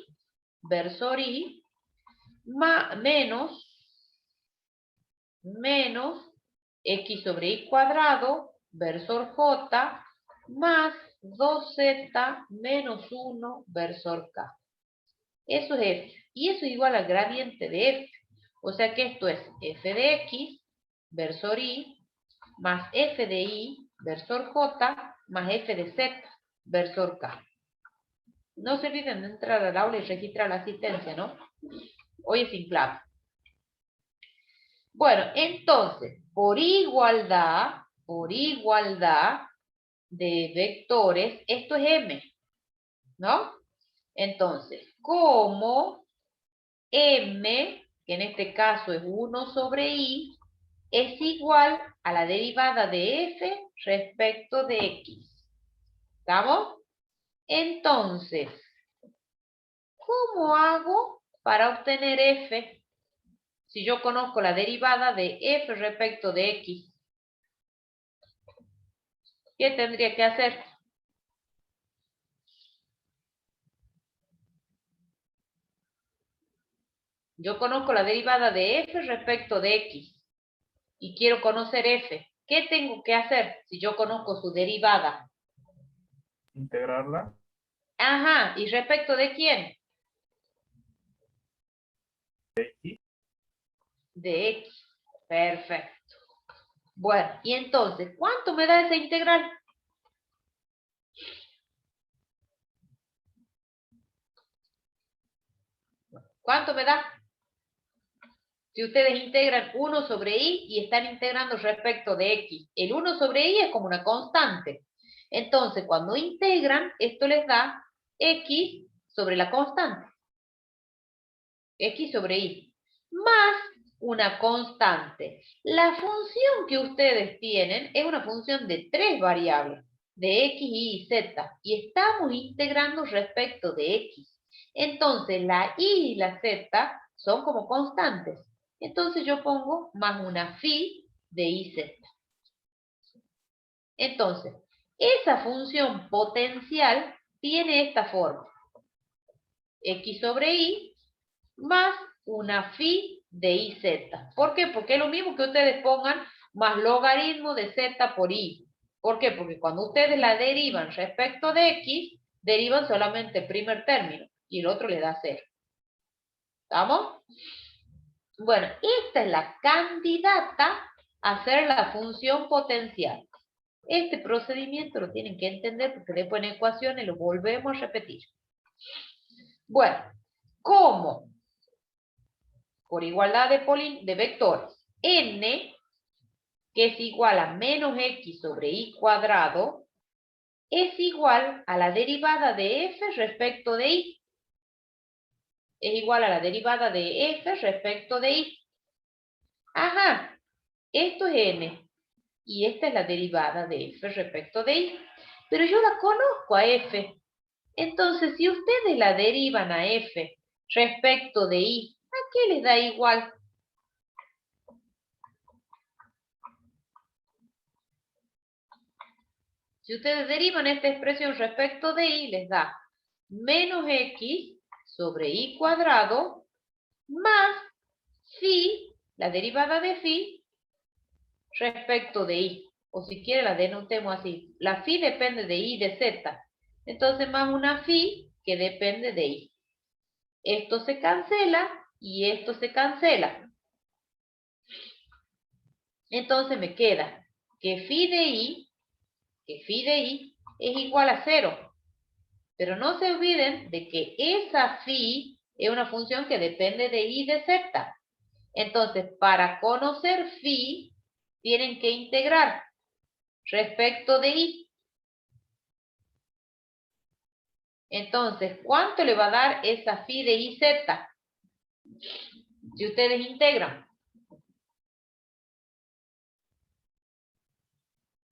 Speaker 1: versor i menos x sobre i cuadrado versor j más 2z menos 1 versor k. Eso es f. Y eso es igual al gradiente de f. O sea que esto es f de x versor i más f de i versor j más f de z versor k. No se olviden de entrar al aula y registrar la asistencia, ¿no? Hoy es sin clave. Bueno, entonces, por igualdad de vectores, esto es m, ¿no? Entonces, como m, que en este caso es 1 sobre i, es igual a la derivada de f respecto de x. ¿Estamos? Entonces, ¿cómo hago para obtener f? Si yo conozco la derivada de f respecto de x, ¿qué tendría que hacer? Yo conozco la derivada de f respecto de x y quiero conocer f. ¿Qué tengo que hacer si yo conozco su derivada?
Speaker 4: Integrarla.
Speaker 1: Ajá, ¿y respecto de quién? De x. Perfecto. Bueno, y entonces, ¿cuánto me da esa integral? ¿Cuánto me da? Si ustedes integran 1 sobre i y están integrando respecto de x, el 1 sobre i es como una constante. Entonces, cuando integran, esto les da x sobre la constante. X sobre y. Más una constante. La función que ustedes tienen es una función de 3 variables, de x, y z, y estamos integrando respecto de x. Entonces, la y y la z son como constantes. Entonces, yo pongo más una phi de y z. Entonces, esa función potencial tiene esta forma. X sobre y más una phi de iz. ¿Por qué? Porque es lo mismo que ustedes pongan más logaritmo de z por i. ¿Por qué? Porque cuando ustedes la derivan respecto de x, derivan solamente el primer término y el otro le da 0. ¿Estamos? Bueno, esta es la candidata a ser la función potencial. Este procedimiento lo tienen que entender porque después en ecuaciones lo volvemos a repetir. Bueno, ¿cómo? Por igualdad de vectores, n, que es igual a menos x sobre y cuadrado, es igual a la derivada de f respecto de y. Es igual a la derivada de f respecto de y. Ajá, esto es n, y esta es la derivada de f respecto de y. Pero yo la conozco a f. Entonces, si ustedes la derivan a f respecto de y, ¿a qué les da igual? Si ustedes derivan esta expresión respecto de y, les da menos x sobre y cuadrado más phi, la derivada de phi, respecto de y. O si quiere la denotemos así. La phi depende de y de z. Entonces más una phi que depende de y. Esto se cancela y esto se cancela. Entonces me queda que phi de y es igual a 0. Pero no se olviden de que esa phi es una función que depende de y de z. Entonces, para conocer phi, tienen que integrar respecto de y. Entonces, ¿cuánto le va a dar esa phi de iz? Si ustedes integran,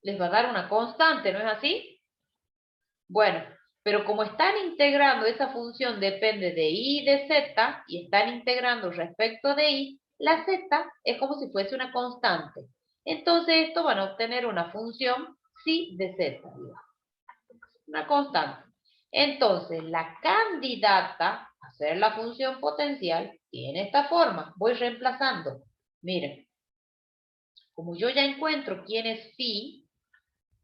Speaker 1: les va a dar una constante, ¿no es así? Bueno, pero como están integrando esa función depende de y de z, y están integrando respecto de y, la z es como si fuese una constante. Entonces, esto van a obtener una función psi de z, una constante. Entonces, la candidata a ser la función potencial tiene esta forma. Voy reemplazando. Miren, como yo ya encuentro quién es phi,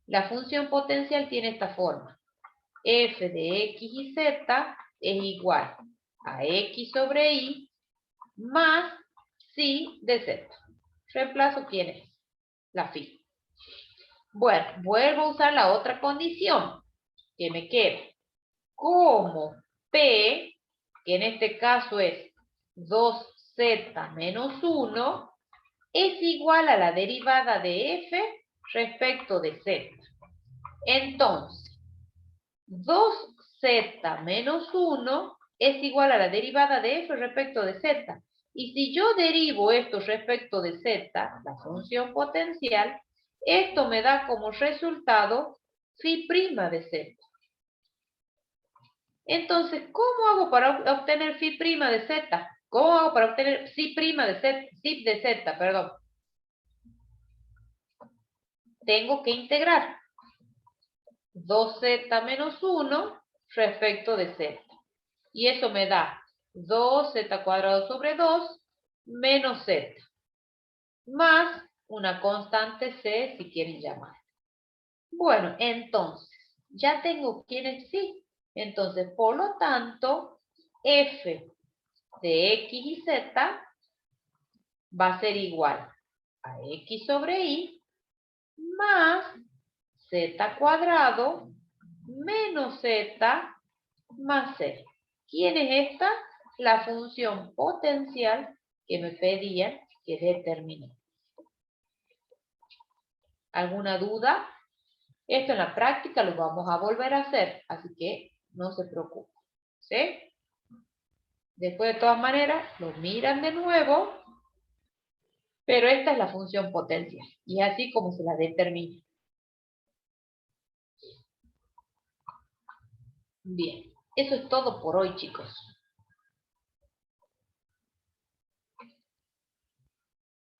Speaker 1: la función potencial tiene esta forma. F de x y z es igual a x sobre y más psi de z. Reemplazo quién es, la phi. Bueno, vuelvo a usar la otra condición que me queda. Como P, que en este caso es 2z menos 1, es igual a la derivada de f respecto de z. Entonces, 2z menos 1 es igual a la derivada de f respecto de z. Y si yo derivo esto respecto de z, la función potencial, esto me da como resultado phi' de z. Entonces, ¿cómo hago para obtener phi' de z? ¿Cómo hago para obtener psi' de z, psi de z, perdón? Tengo que integrar 2z menos 1 respecto de z. Y eso me da 2z cuadrado sobre 2 menos z. Más una constante c, si quieren llamar. Bueno, entonces, ya tengo quién es psi. Entonces, por lo tanto, f de x y z va a ser igual a x sobre y más z cuadrado menos z más c. ¿Quién es esta? La función potencial que me pedían que determine. ¿Alguna duda? Esto en la práctica lo vamos a volver a hacer, así que no se preocupen. ¿Sí? Después, de todas maneras, lo miran de nuevo, pero esta es la función potencial, y es así como se la determina. Bien, eso es todo por hoy, chicos.